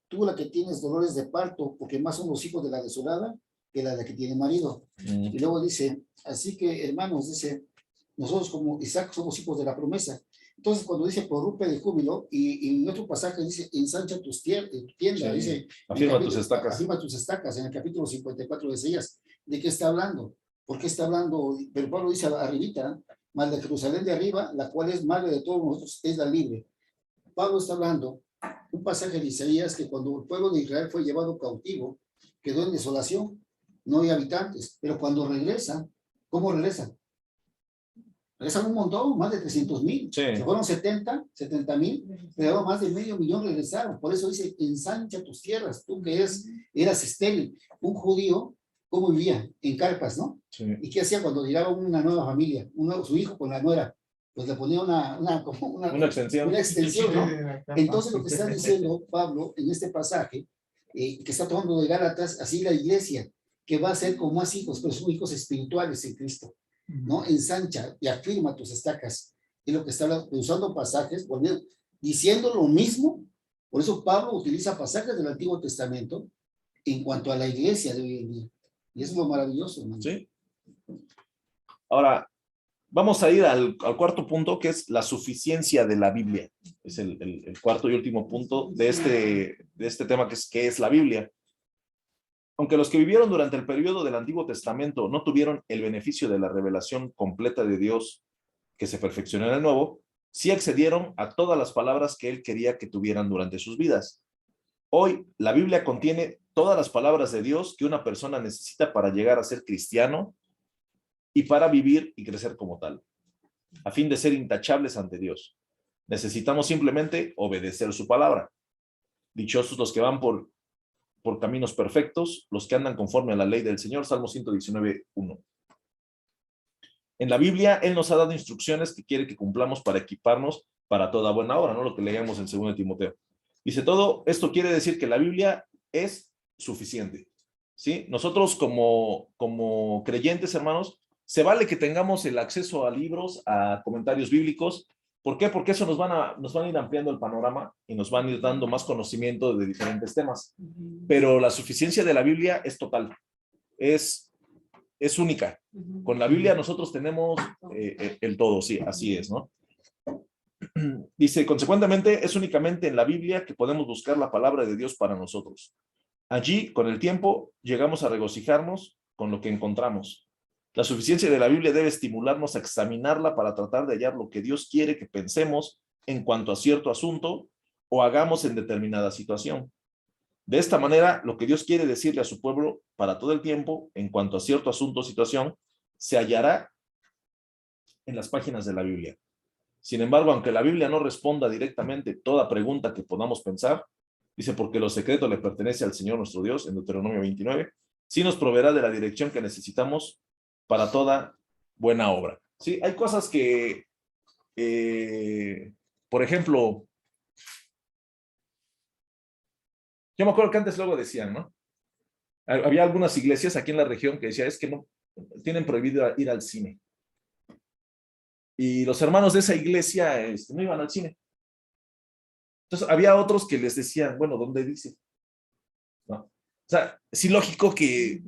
tú la que tienes dolores de parto, porque más son los hijos de la desolada que la de que tiene marido. Y luego dice, así que hermanos, dice, nosotros como Isaac somos hijos de la promesa. Entonces cuando dice prorrumpe de júbilo, y en otro pasaje dice, ensancha tu tienda, Sí. dice, Afirma tus estacas. afirma tus estacas, en el capítulo 54 de Isaías. ¿De qué está hablando? ¿Por qué está hablando? Pero Pablo dice arribita, mal de Jerusalén de arriba, la cual es madre de todos nosotros, es la libre. Pablo está hablando un pasaje de Isaías que cuando el pueblo de Israel fue llevado cautivo, quedó en desolación, no hay habitantes, pero cuando regresa, ¿cómo regresan? Regresan un montón, más de 300,000, Sí. se fueron 70,000, pero más de 500,000 regresaron, por eso dice, ensancha tus tierras, tú que eras estéril, un judío, ¿cómo vivía? En carpas, ¿no? Sí. ¿Y qué hacía cuando llegaba una nueva familia? Su hijo con la nuera, pues le ponía una extensión. una extensión, ¿no? Entonces lo que está diciendo Pablo en este pasaje, que está tomando de Gálatas, así la iglesia, que va a ser con más hijos, pero son hijos espirituales en Cristo, ¿no? Ensancha y afirma tus estacas. Y lo que está hablando, usando pasajes, volviendo, diciendo lo mismo. Por eso Pablo utiliza pasajes del Antiguo Testamento en cuanto a la iglesia de hoy en día. Y eso es lo maravilloso, hermano. Sí. Ahora, vamos a ir al cuarto punto, que es la suficiencia de la Biblia. Es el cuarto y último punto de este tema, que es la Biblia. Aunque los que vivieron durante el periodo del Antiguo Testamento no tuvieron el beneficio de la revelación completa de Dios que se perfeccionó en el Nuevo, sí accedieron a todas las palabras que Él quería que tuvieran durante sus vidas. Hoy, la Biblia contiene todas las palabras de Dios que una persona necesita para llegar a ser cristiano y para vivir y crecer como tal, a fin de ser intachables ante Dios. Necesitamos simplemente obedecer su palabra. Dichosos los que van por caminos perfectos, los que andan conforme a la ley del Señor. Salmo 119:1. En la Biblia, Él nos ha dado instrucciones que quiere que cumplamos para equiparnos para toda buena obra, ¿no? Lo que leíamos en 2 Timoteo. Dice, todo esto quiere decir que la Biblia es suficiente, ¿sí? Nosotros como creyentes, hermanos, se vale que tengamos el acceso a libros, a comentarios bíblicos. ¿Por qué? Porque eso nos van a ir ampliando el panorama y nos van a ir dando más conocimiento de diferentes temas. Pero la suficiencia de la Biblia es total, es única. Con la Biblia nosotros tenemos el todo, sí, así es, ¿no? Dice, consecuentemente, es únicamente en la Biblia que podemos buscar la palabra de Dios para nosotros. Allí, con el tiempo, llegamos a regocijarnos con lo que encontramos. La suficiencia de la Biblia debe estimularnos a examinarla para tratar de hallar lo que Dios quiere que pensemos en cuanto a cierto asunto o hagamos en determinada situación. De esta manera, lo que Dios quiere decirle a su pueblo para todo el tiempo en cuanto a cierto asunto o situación se hallará en las páginas de la Biblia. Sin embargo, aunque la Biblia no responda directamente toda pregunta que podamos pensar, dice, porque lo secreto le pertenece al Señor nuestro Dios, en Deuteronomio 29, sí nos proveerá de la dirección que necesitamos para toda buena obra. Sí, hay cosas que, por ejemplo, yo me acuerdo que antes luego decían, ¿no? Había algunas iglesias aquí en la región que decían, es que no, tienen prohibido ir al cine. Y los hermanos de esa iglesia no iban al cine. Entonces había otros que les decían, bueno, ¿dónde dice? ¿No? O sea, es ilógico que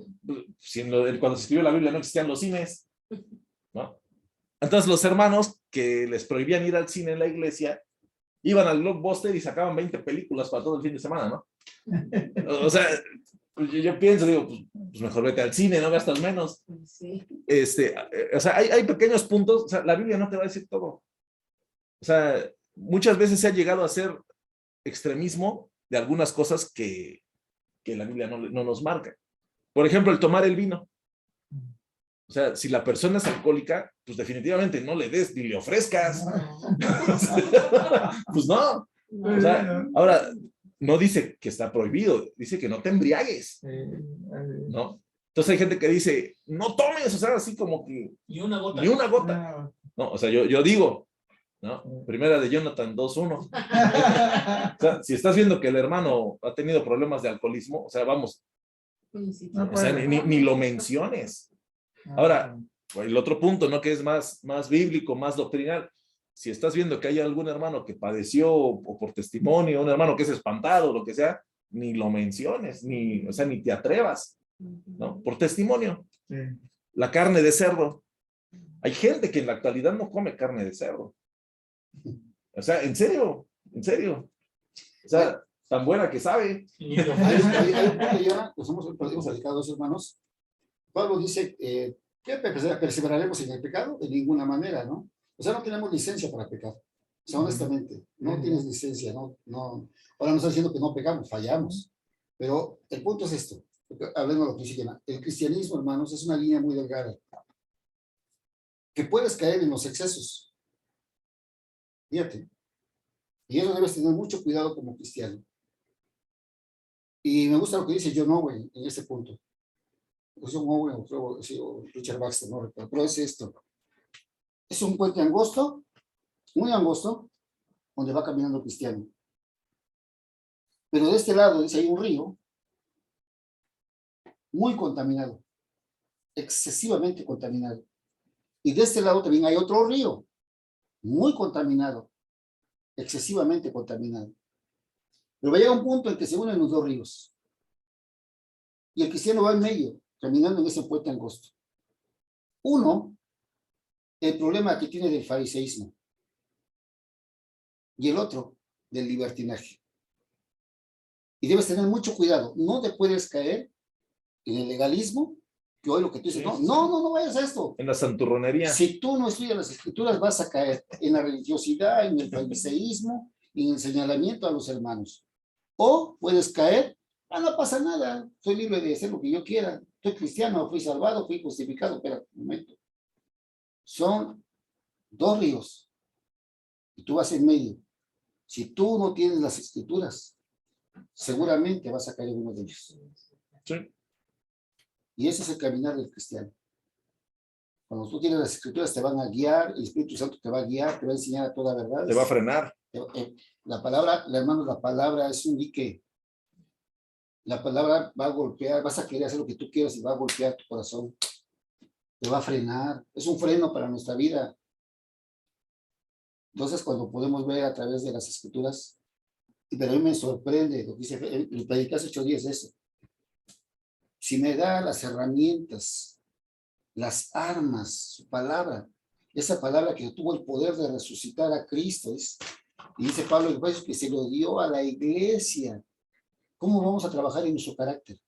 cuando se escribió la Biblia no existían los cines, ¿no? Entonces los hermanos que les prohibían ir al cine en la iglesia, iban al Blockbuster y sacaban 20 películas para todo el fin de semana, ¿no? O sea, yo pienso, digo, pues mejor vete al cine, no gastas menos. Sí. O sea, hay pequeños puntos, o sea, la Biblia no te va a decir todo. O sea, muchas veces se ha llegado a hacer extremismo de algunas cosas que la Biblia no nos marca. Por ejemplo, el tomar el vino. O sea, si la persona es alcohólica, pues definitivamente no le des ni le ofrezcas. Pues no. O sea, ahora, no dice que está prohibido, dice que no te embriagues, ¿no? Entonces hay gente que dice, no tomes, o sea, así como que Ni una gota. ni una gota. No, o sea, yo digo, ¿no? Primera de Jonathan 2:1. O sea, si estás viendo que el hermano ha tenido problemas de alcoholismo, o sea, vamos, No o sea, puede. ni lo menciones. Ahora, el otro punto, ¿no? Que es más bíblico, más doctrinal. Si estás viendo que hay algún hermano que padeció o por testimonio, un hermano que es espantado, lo que sea, ni lo menciones, o sea, ni te atrevas, ¿no? Por testimonio. Sí. La carne de cerdo. Hay gente que en la actualidad no come carne de cerdo. O sea, en serio. O sea, tan buena que sabe. Hay un punto ya, pues hemos dedicado a dos hermanos. Pablo dice que perseveraremos en el pecado de ninguna manera, ¿no? O sea, no tenemos licencia para pecar. O sea, honestamente, no tienes licencia, no. Ahora no está diciendo que no pecamos, fallamos. Pero el punto es esto. Hablemos de lo que dice Diana. El cristianismo, hermanos, es una línea muy delgada. Que puedes caer en los excesos. Fíjate. Y eso debes tener mucho cuidado como cristiano. Y me gusta lo que dice John Owen en este punto. John Owen o Richard Baxter, no recuerdo, pero es esto. Es un puente angosto, muy angosto, donde va caminando el cristiano. Pero de este lado dice, hay un río muy contaminado, excesivamente contaminado. Y de este lado también hay otro río, muy contaminado, excesivamente contaminado. Pero va a llegar un punto en que se unen los dos ríos. Y el cristiano va en medio, caminando en ese puente angosto. Uno, el problema que tiene del fariseísmo. Y el otro, del libertinaje. Y debes tener mucho cuidado. No te puedes caer en el legalismo, que hoy lo que tú dices, no vayas a esto. En la santurronería. Si tú no estudias las escrituras, vas a caer en la religiosidad, en el fariseísmo, en el señalamiento a los hermanos. O puedes caer, no pasa nada, soy libre de hacer lo que yo quiera, soy cristiano, fui salvado, fui justificado, pero un momento. Son dos ríos, y tú vas en medio. Si tú no tienes las escrituras, seguramente vas a caer en uno de ellos. Sí. Y ese es el caminar del cristiano. Cuando tú tienes las escrituras, te van a guiar, el Espíritu Santo te va a guiar, te va a enseñar a toda verdad. Te va a frenar. La palabra, hermanos, la palabra es un dique. La palabra va a golpear, vas a querer hacer lo que tú quieras y va a golpear tu corazón. Te va a frenar. Es un freno para nuestra vida. Entonces, cuando podemos ver a través de las escrituras, pero a mí me sorprende lo que dice, el predicar hace 8 días de eso. Si me da las herramientas, las armas, su palabra, esa palabra que tuvo el poder de resucitar a Cristo, y dice Pablo que se lo dio a la iglesia. ¿Cómo vamos a trabajar en nuestro carácter?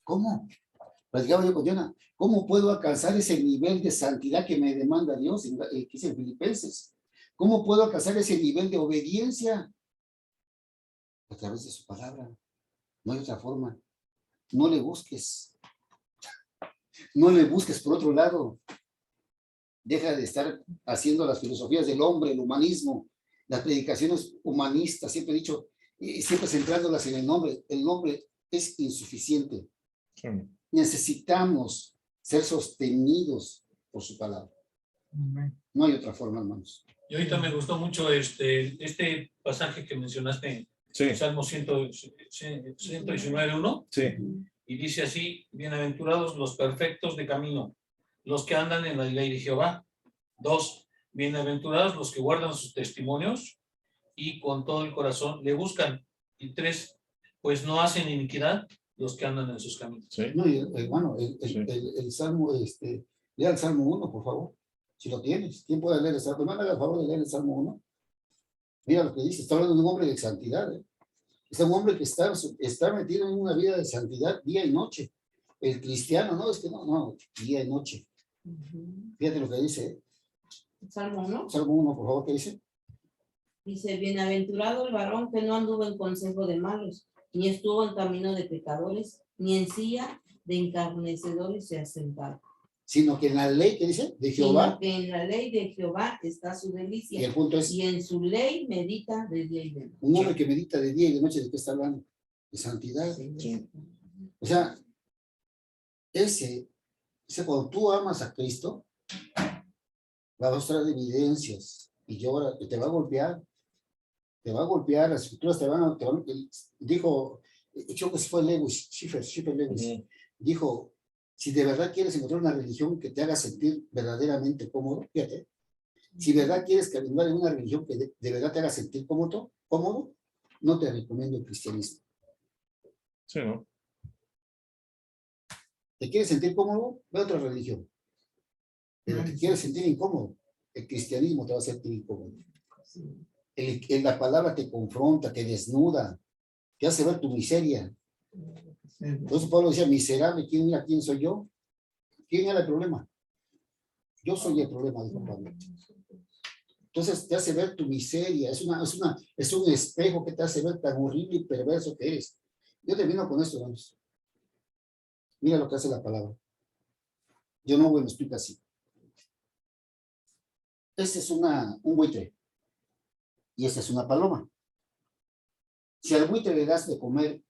¿Cómo? Platicaba yo con Diana, ¿cómo puedo alcanzar ese nivel de santidad que me demanda Dios, que dice en Filipenses? ¿Cómo puedo alcanzar ese nivel de obediencia? A través de su palabra. No hay otra forma. No le busques. No le busques por otro lado. Deja de estar haciendo las filosofías del hombre, el humanismo, las predicaciones humanistas. Siempre he dicho, siempre centrándolas en el nombre. El nombre es insuficiente. Sí. Necesitamos ser sostenidos por su palabra. No hay otra forma, hermanos. Y ahorita me gustó mucho este pasaje que mencionaste, Sí. Salmo 119:1, Sí. y dice así: bienaventurados los perfectos de camino, los que andan en la ley de Jehová. 2, bienaventurados los que guardan sus testimonios y con todo el corazón le buscan. Y 3, pues no hacen iniquidad los que andan en sus caminos. Sí. No, hermano, el Salmo, lea el Salmo 1, por favor. Si lo tienes. ¿Quién puede leer el Salmo? ¿Me haga el favor de leer el Salmo 1? Mira lo que dice. Está hablando de un hombre de santidad. Es un hombre que está metido en una vida de santidad día y noche. El cristiano, no, es que no, día y noche. Fíjate lo que dice. Salmo 1. Salmo 1, por favor, ¿qué dice? Dice, bienaventurado el varón que no anduvo en consejo de malos, ni estuvo en camino de pecadores, ni en silla de encarnecedores se ha sentado. Sino que en la ley, ¿qué dice? De Jehová. Sino que en la ley de Jehová está su delicia. Y el punto es, Y en su ley medita de día y de noche. un hombre que medita de día y de noche, ¿de qué está hablando? De santidad. Sí. O sea, ese cuando tú amas a Cristo, va a mostrar evidencias y llora, y te va a golpear. Te va a golpear, las escrituras dijo, creo que fue Lewis, Schiffer Lewis, dijo, si de verdad quieres encontrar una religión que te haga sentir verdaderamente cómodo, fíjate, si de verdad quieres caminar en una religión que de verdad te haga sentir cómodo, no te recomiendo el cristianismo. Sí, ¿no? ¿Te quieres sentir cómodo? Ve a otra religión. Pero te quieres sentir incómodo, el cristianismo te va a sentir incómodo. La palabra te confronta, te desnuda, te hace ver tu miseria. Entonces Pablo decía, miserable, ¿quién soy yo? ¿Quién era el problema? Yo soy el problema, dijo Pablo. Entonces te hace ver tu miseria, es un espejo que te hace ver tan horrible y perverso que eres. Yo termino con esto, hermanos. Mira lo que hace la palabra. Yo no me explico así. Este es un buitre. Y esta es una paloma. Si al buitre le das de comer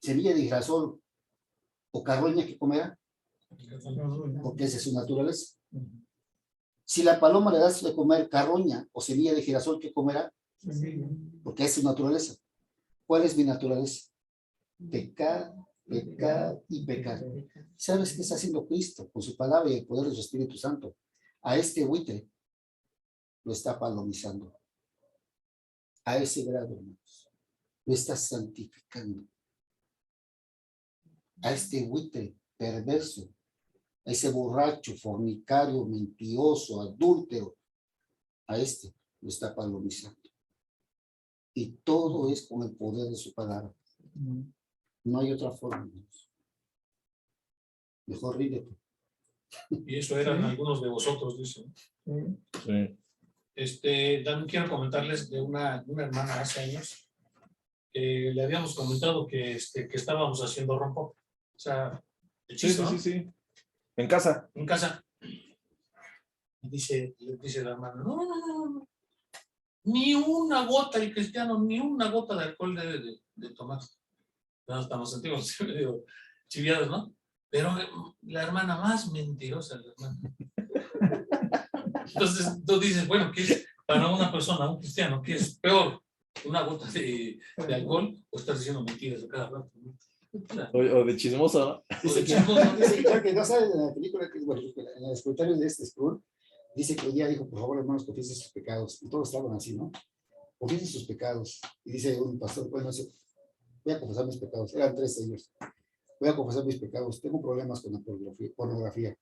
semilla de girasol o carroña, ¿qué comerá? Porque esa es su naturaleza. Si la paloma le das de comer carroña o semilla de girasol, ¿qué comerá? Porque es su naturaleza. ¿Cuál es mi naturaleza? Pecar, pecar y pecar. ¿Sabes qué está haciendo Cristo con su palabra y el poder de su Espíritu Santo? A este buitre lo está palomizando. A ese grado, hermanos. Lo está santificando. A este buitre perverso, a ese borracho, fornicario, mentiroso, adúltero, a este lo está palomizando. Y todo es con el poder de su palabra. No hay otra forma, hermanos. Mejor ríndete. Y eso eran algunos de vosotros, dicen. Sí. También quiero comentarles de una hermana hace años que le habíamos comentado que estábamos haciendo rompo. O sea, hechizo, ¿no? Sí. En casa. En casa. Y le dice la hermana, no. Ni una gota, el cristiano, ni una gota de alcohol debe de tomar. No, estamos antiguos, medio chiviados, ¿no? Pero la hermana más mentirosa, la hermana. Entonces tú dices, bueno, ¿qué es para una persona, un cristiano, qué es peor? ¿Una gota de alcohol o estás diciendo mentiras a cada rato? ¿No? O de chismoso, ¿no? Dice que no sabe de la película, en los comentarios de este scroll, dice que un día dijo, por favor, hermanos, confiesen sus pecados. Y todos estaban así, ¿no? Confiesen sus pecados. Y dice un pastor, bueno, voy a confesar mis pecados. Eran 3 ellos. Voy a confesar mis pecados. Tengo problemas con la pornografía.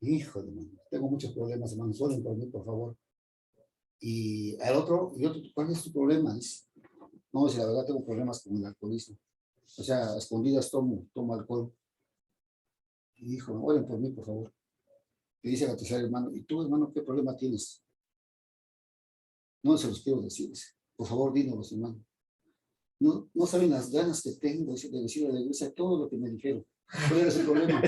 Hijo de mano, tengo muchos problemas, hermanos. Oren por mí, por favor. Y al otro, ¿cuál es tu problema? Dice, no, si la verdad tengo problemas con el alcoholismo. O sea, a escondidas tomo alcohol. Y dijo, oren por mí, por favor. Y dice la tercera hermano, ¿y tú, hermano, qué problema tienes? No se los quiero decir. Por favor, díganos, hermano. No saben las ganas que tengo de decirle a la iglesia todo lo que me dijeron. ¿Cuál era su problema?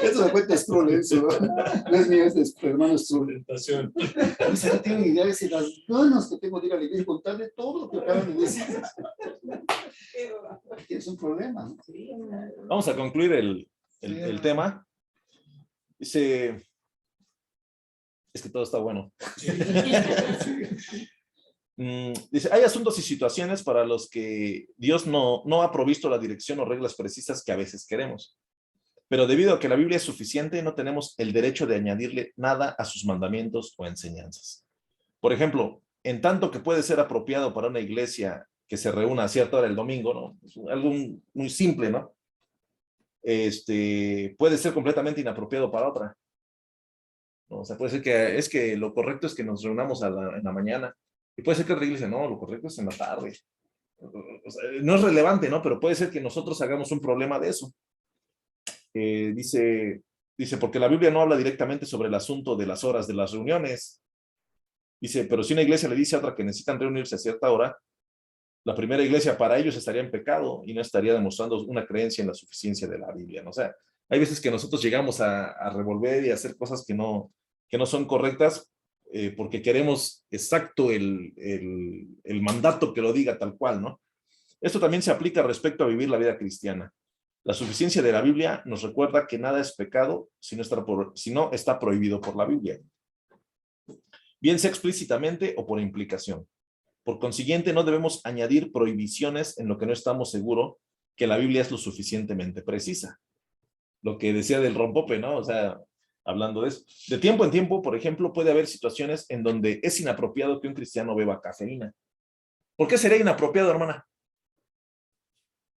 Eso lo cuenta Stroll, eso. No es mío, es de hermano Stroll. No tengo idea de las ganas que tengo de ir a la iglesia y contarle todo lo que acaban de decir. Tienes un problema, ¿no? Vamos a concluir el tema. Dice, es que todo está bueno. Dice, hay asuntos y situaciones para los que Dios no ha provisto la dirección o reglas precisas que a veces queremos. Pero debido a que la Biblia es suficiente, no tenemos el derecho de añadirle nada a sus mandamientos o enseñanzas. Por ejemplo, en tanto que puede ser apropiado para una iglesia que se reúna a cierta hora el domingo, ¿no? Es algo muy simple, ¿no? Puede ser completamente inapropiado para otra. ¿No? O sea, puede ser que lo correcto es que nos reunamos en la mañana. Y puede ser que otra iglesia, no, lo correcto es en la tarde. O sea, no es relevante, ¿no? Pero puede ser que nosotros hagamos un problema de eso. Dice, porque la Biblia no habla directamente sobre el asunto de las horas de las reuniones. Dice, pero si una iglesia le dice a otra que necesitan reunirse a cierta hora, la primera iglesia para ellos estaría en pecado y no estaría demostrando una creencia en la suficiencia de la Biblia, ¿no? O sea, hay veces que nosotros llegamos a revolver y a hacer cosas que no son correctas porque queremos exacto el mandato que lo diga tal cual, ¿no? Esto también se aplica respecto a vivir la vida cristiana. La suficiencia de la Biblia nos recuerda que nada es pecado si no está prohibido por la Biblia, bien sea explícitamente o por implicación. Por consiguiente, no debemos añadir prohibiciones en lo que no estamos seguros que la Biblia es lo suficientemente precisa. Lo que decía del rompope, ¿no? O sea, hablando de eso. De tiempo en tiempo, por ejemplo, puede haber situaciones en donde es inapropiado que un cristiano beba cafeína. ¿Por qué sería inapropiado, hermana?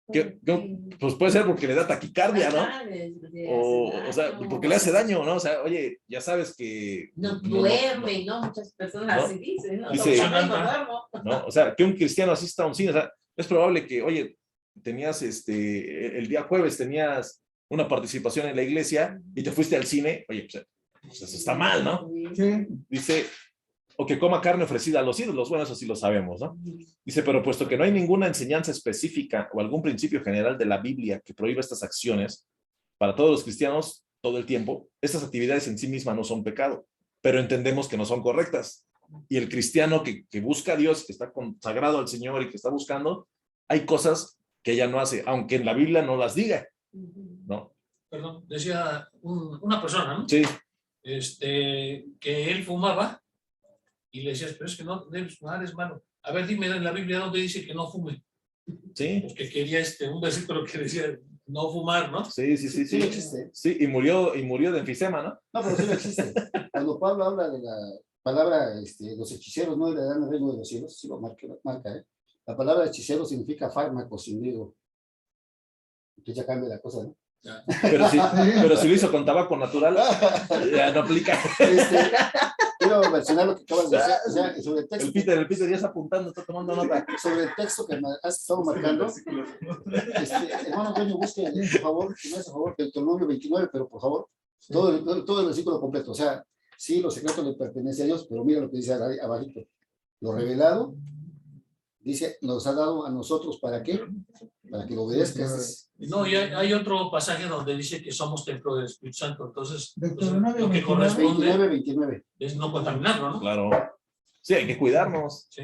Pues puede ser porque le da taquicardia, ¿no? O sea, porque le hace daño, ¿no? O sea, oye, ya sabes que... No duerme, ¿no? Muchas personas ¿no? así dicen, ¿no? Dice, No duermo. ¿no? O sea, que un cristiano asista a un cine, o sea, es probable que, oye, tenías el día jueves tenías una participación en la iglesia y te fuiste al cine, oye, pues eso está mal, ¿no? Sí. Dice, o que coma carne ofrecida a los ídolos, bueno, eso sí lo sabemos, ¿no? Dice, pero puesto que no hay ninguna enseñanza específica o algún principio general de la Biblia que prohíba estas acciones para todos los cristianos todo el tiempo, estas actividades en sí mismas no son pecado, pero entendemos que no son correctas. Y el cristiano que busca a Dios, que está consagrado al Señor y que está buscando, hay cosas que ella no hace, aunque en la Biblia no las diga, ¿no? Perdón, decía una persona, ¿no? Sí. Que él fumaba y le decías, pero es que no debes fumar, es malo. A ver, dime en la Biblia dónde dice que no fume. Sí. Pues que quería un versículo que decía no fumar, ¿no? Sí. Sí existe. Sí, y murió de enfisema, ¿no? No, pero sí lo existe. Cuando Pablo habla de la palabra, los hechiceros no heredarán el reino de los cielos, sí lo marca, ¿eh? La palabra hechicero significa fármaco, sin digo. Entonces ya cambia la cosa, ¿no? Pero si lo hizo con tabaco natural, ya no aplica. Quiero mencionar lo que acabas de decir, o sea, sobre el texto. El Peter ya está apuntando, está tomando nota. Sobre el texto que me has estado marcando, hermano Antonio, busque, por favor, si no es a favor, Deuteronomio 29, pero por favor, todo el versículo completo. O sea, sí, los secretos le pertenecen a Dios, pero mira lo que dice abajito. Lo revelado, dice, nos ha dado a nosotros, ¿para qué? Para que lo obedezcas. No, y hay otro pasaje donde dice que somos templo del Espíritu Santo, entonces pues, Deuteronomio lo que 29. corresponde 29. es no contaminarlo, ¿no? Claro. Sí, hay que cuidarnos. Sí.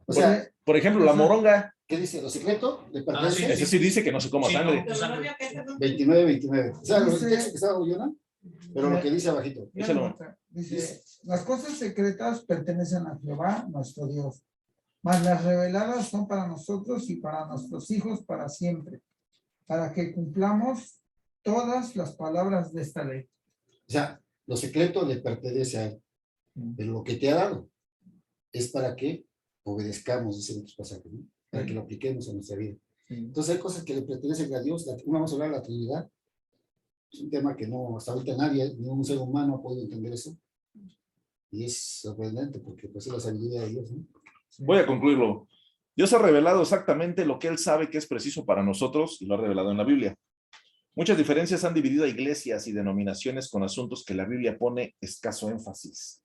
O sea, Por ejemplo, la moronga, ¿qué dice? Lo secreto le sí. pertenece. ese sí dice que no se coma Sí, sangre. no. 29. O sea, los Dice- textos que estaba oyendo, pero lo que dice abajito. Dice, las cosas secretas pertenecen a Jehová, nuestro Dios, mas las reveladas son para nosotros y para nuestros hijos para siempre, para que cumplamos todas las palabras de esta ley. O sea, lo secreto le pertenece a él, pero lo que te ha dado es para que obedezcamos, dice en otros pasajes, ¿no? Para que lo apliquemos a nuestra vida. Entonces hay cosas que le pertenecen a Dios. Vamos a hablar de la Trinidad. Es un tema que no, hasta ahorita nadie, ningún ser humano ha podido entender eso. Y es sorprendente porque pues es la sabiduría de Dios, ¿no? Voy a concluirlo. Dios ha revelado exactamente lo que Él sabe que es preciso para nosotros y lo ha revelado en la Biblia. Muchas diferencias han dividido a iglesias y denominaciones con asuntos que la Biblia pone escaso énfasis.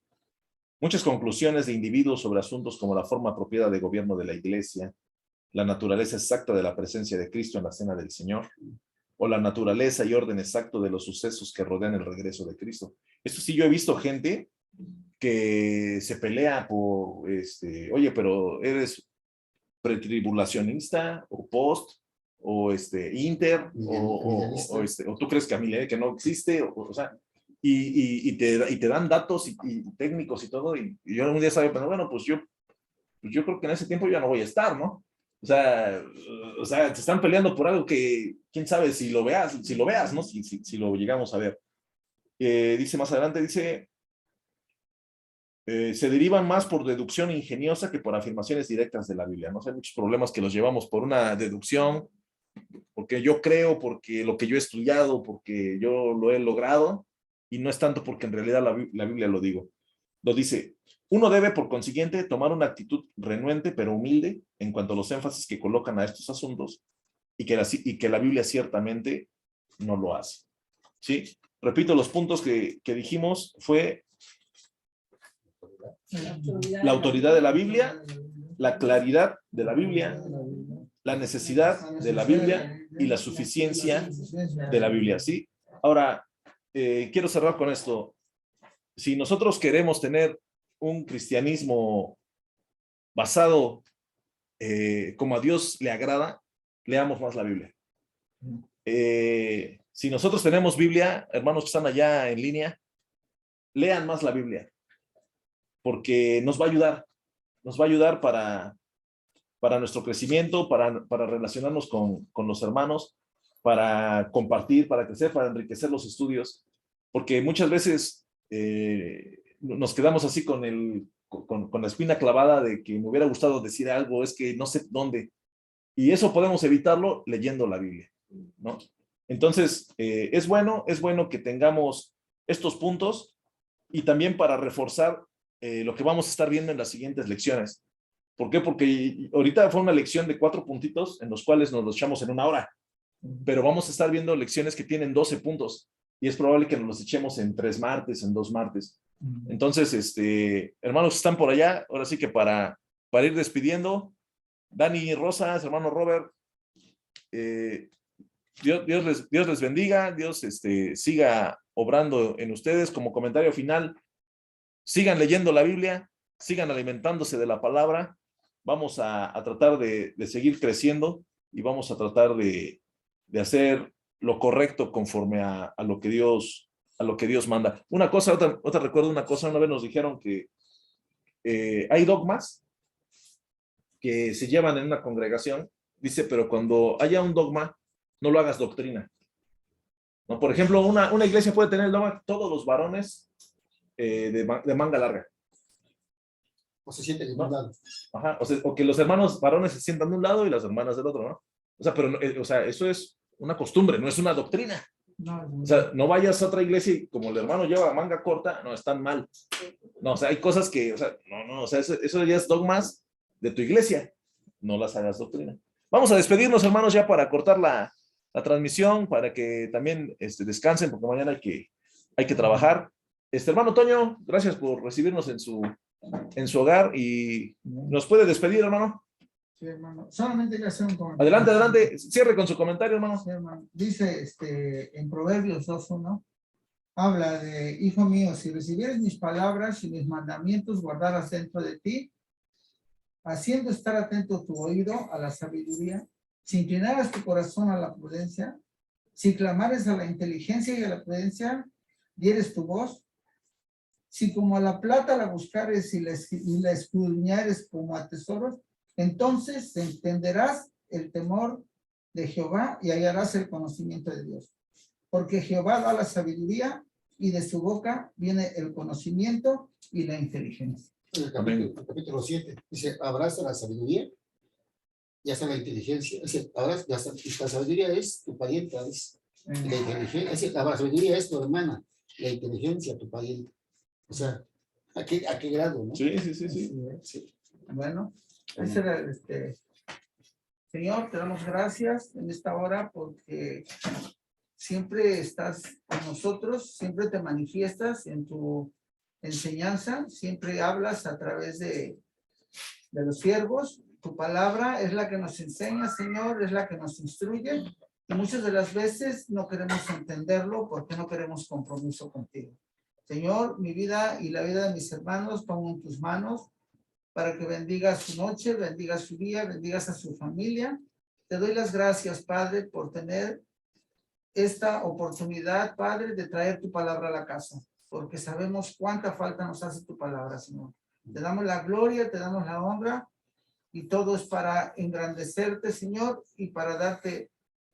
Muchas conclusiones de individuos sobre asuntos como la forma apropiada de gobierno de la iglesia, la naturaleza exacta de la presencia de Cristo en la cena del Señor, o la naturaleza y orden exacto de los sucesos que rodean el regreso de Cristo. Esto sí, yo he visto gente que se pelea por, oye, pero eres pretribulacionista o post o inter o tú crees que no existe, o sea, y te dan datos y técnicos y todo, y yo un día sabía, pero bueno, pues yo creo que en ese tiempo ya no voy a estar, ¿no? O sea, se están peleando por algo que, quién sabe si lo veas, ¿no? Si lo llegamos a ver. Dice más adelante, dice, se derivan más por deducción ingeniosa que por afirmaciones directas de la Biblia, ¿no? O sea, hay muchos problemas que los llevamos por una deducción, porque yo creo, porque lo que yo he estudiado, porque yo lo he logrado, y no es tanto porque en realidad la Biblia lo dice. Uno debe, por consiguiente, tomar una actitud renuente pero humilde en cuanto a los énfasis que colocan a estos asuntos y que la Biblia ciertamente no lo hace. ¿Sí? Repito, los puntos que dijimos fue la autoridad de la Biblia, la claridad de la Biblia, la necesidad de la Biblia y la suficiencia de la Biblia. ¿Sí? Ahora, quiero cerrar con esto. Si nosotros queremos tener un cristianismo basado como a Dios le agrada, leamos más la Biblia. si nosotros tenemos Biblia, hermanos que están allá en línea, lean más la Biblia, porque nos va a ayudar para nuestro crecimiento, para relacionarnos con los hermanos, para compartir, para crecer, para enriquecer los estudios, porque muchas veces nos quedamos así con la espina clavada de que me hubiera gustado decir algo, es que no sé dónde, y eso podemos evitarlo leyendo la Biblia, ¿no? Entonces, es bueno que tengamos estos puntos y también para reforzar lo que vamos a estar viendo en las siguientes lecciones. ¿Por qué? Porque ahorita fue una lección de 4 puntitos en los cuales nos los echamos en 1 hora, pero vamos a estar viendo lecciones que tienen 12 puntos y es probable que nos los echemos en 3 martes, en 2 martes. Entonces, hermanos que están por allá, ahora sí que para ir despidiendo, Dani, Rosas, hermano Robert, Dios les bendiga, Dios siga obrando en ustedes. Como comentario final, sigan leyendo la Biblia, sigan alimentándose de la palabra. Vamos a tratar de seguir creciendo y vamos a tratar de hacer lo correcto conforme a lo que Dios manda. Una cosa, otra recuerdo una cosa, una vez nos dijeron que hay dogmas que se llevan en una congregación, dice, pero cuando haya un dogma, no lo hagas doctrina. ¿No? Por ejemplo, una iglesia puede tener el dogma todos los varones de manga larga. O se siente demandado. Ajá, o que los hermanos varones se sientan de un lado y las hermanas del otro, ¿no? O sea, pero eso es una costumbre, no es una doctrina. O sea, no vayas a otra iglesia y como el hermano lleva manga corta, no, están mal. No, o sea, hay cosas que, o sea, no, o sea, eso ya es dogmas de tu iglesia. No las hagas doctrina. Vamos a despedirnos, hermanos, ya para cortar la transmisión, para que también descansen, porque mañana hay que trabajar. Hermano Toño, gracias por recibirnos en su hogar y nos puede despedir, hermano. Sí, hermano. Solamente quiero hacer un comentario. Adelante. Cierre con su comentario, hermano. Sí, hermano. Dice en Proverbios 2:1, habla de, hijo mío, si recibieres mis palabras y mis mandamientos guardaras dentro de ti, haciendo estar atento tu oído a la sabiduría, si inclinaras tu corazón a la prudencia, si clamares a la inteligencia y a la prudencia, dieres tu voz, si como a la plata la buscares y la escudriñares como a tesoros, entonces entenderás el temor de Jehová y hallarás el conocimiento de Dios. Porque Jehová da la sabiduría y de su boca viene el conocimiento y la inteligencia. El capítulo 7 dice, abraza la sabiduría y hasta la inteligencia. Dice, la sabiduría es tu pariente, ¿sabes? La inteligencia, la sabiduría es tu hermana, la inteligencia tu pariente. O sea, ¿a qué grado, no? Sí. Sí. Bueno, ese era Señor, te damos gracias en esta hora porque siempre estás con nosotros, siempre te manifiestas en tu enseñanza, siempre hablas a través de los siervos. Tu palabra es la que nos enseña, Señor, es la que nos instruye. Y muchas de las veces no queremos entenderlo porque no queremos compromiso contigo. Señor, mi vida y la vida de mis hermanos pongo en tus manos para que bendigas su noche, bendigas su día, bendigas a su familia. Te doy las gracias, Padre, por tener esta oportunidad, Padre, de traer tu palabra a la casa, porque sabemos cuánta falta nos hace tu palabra, Señor. Te damos la gloria, te damos la honra, y todo es para engrandecerte, Señor, y para darte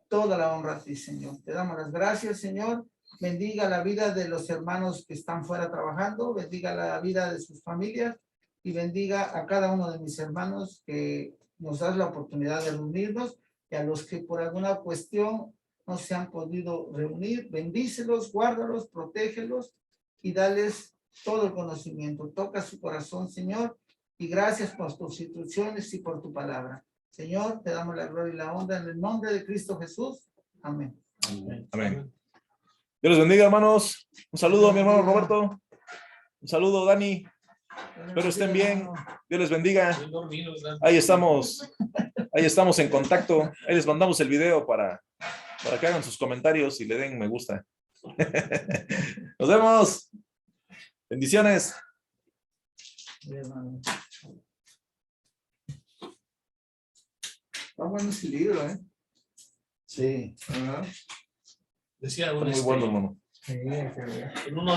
toda la honra a ti, Señor. Te damos las gracias, Señor. Bendiga la vida de los hermanos que están fuera trabajando, bendiga la vida de sus familias y bendiga a cada uno de mis hermanos que nos das la oportunidad de reunirnos, y a los que por alguna cuestión no se han podido reunir, bendícelos, guárdalos, protégelos y dales todo el conocimiento. Toca su corazón, Señor, y gracias por tus instrucciones y por tu palabra. Señor, te damos la gloria y la honra en el nombre de Cristo Jesús. Amén. Amén. Dios les bendiga, hermanos. Un saludo a mi hermano Roberto. Un saludo, Dani. Espero estén bien. Dios les bendiga. Ahí estamos en contacto. Ahí les mandamos el video para que hagan sus comentarios y le den me gusta. Nos vemos. Bendiciones. Está bueno ese libro, ¿eh? Sí, Ajá. Decía está un, muy bueno, hermano. Sí, en uno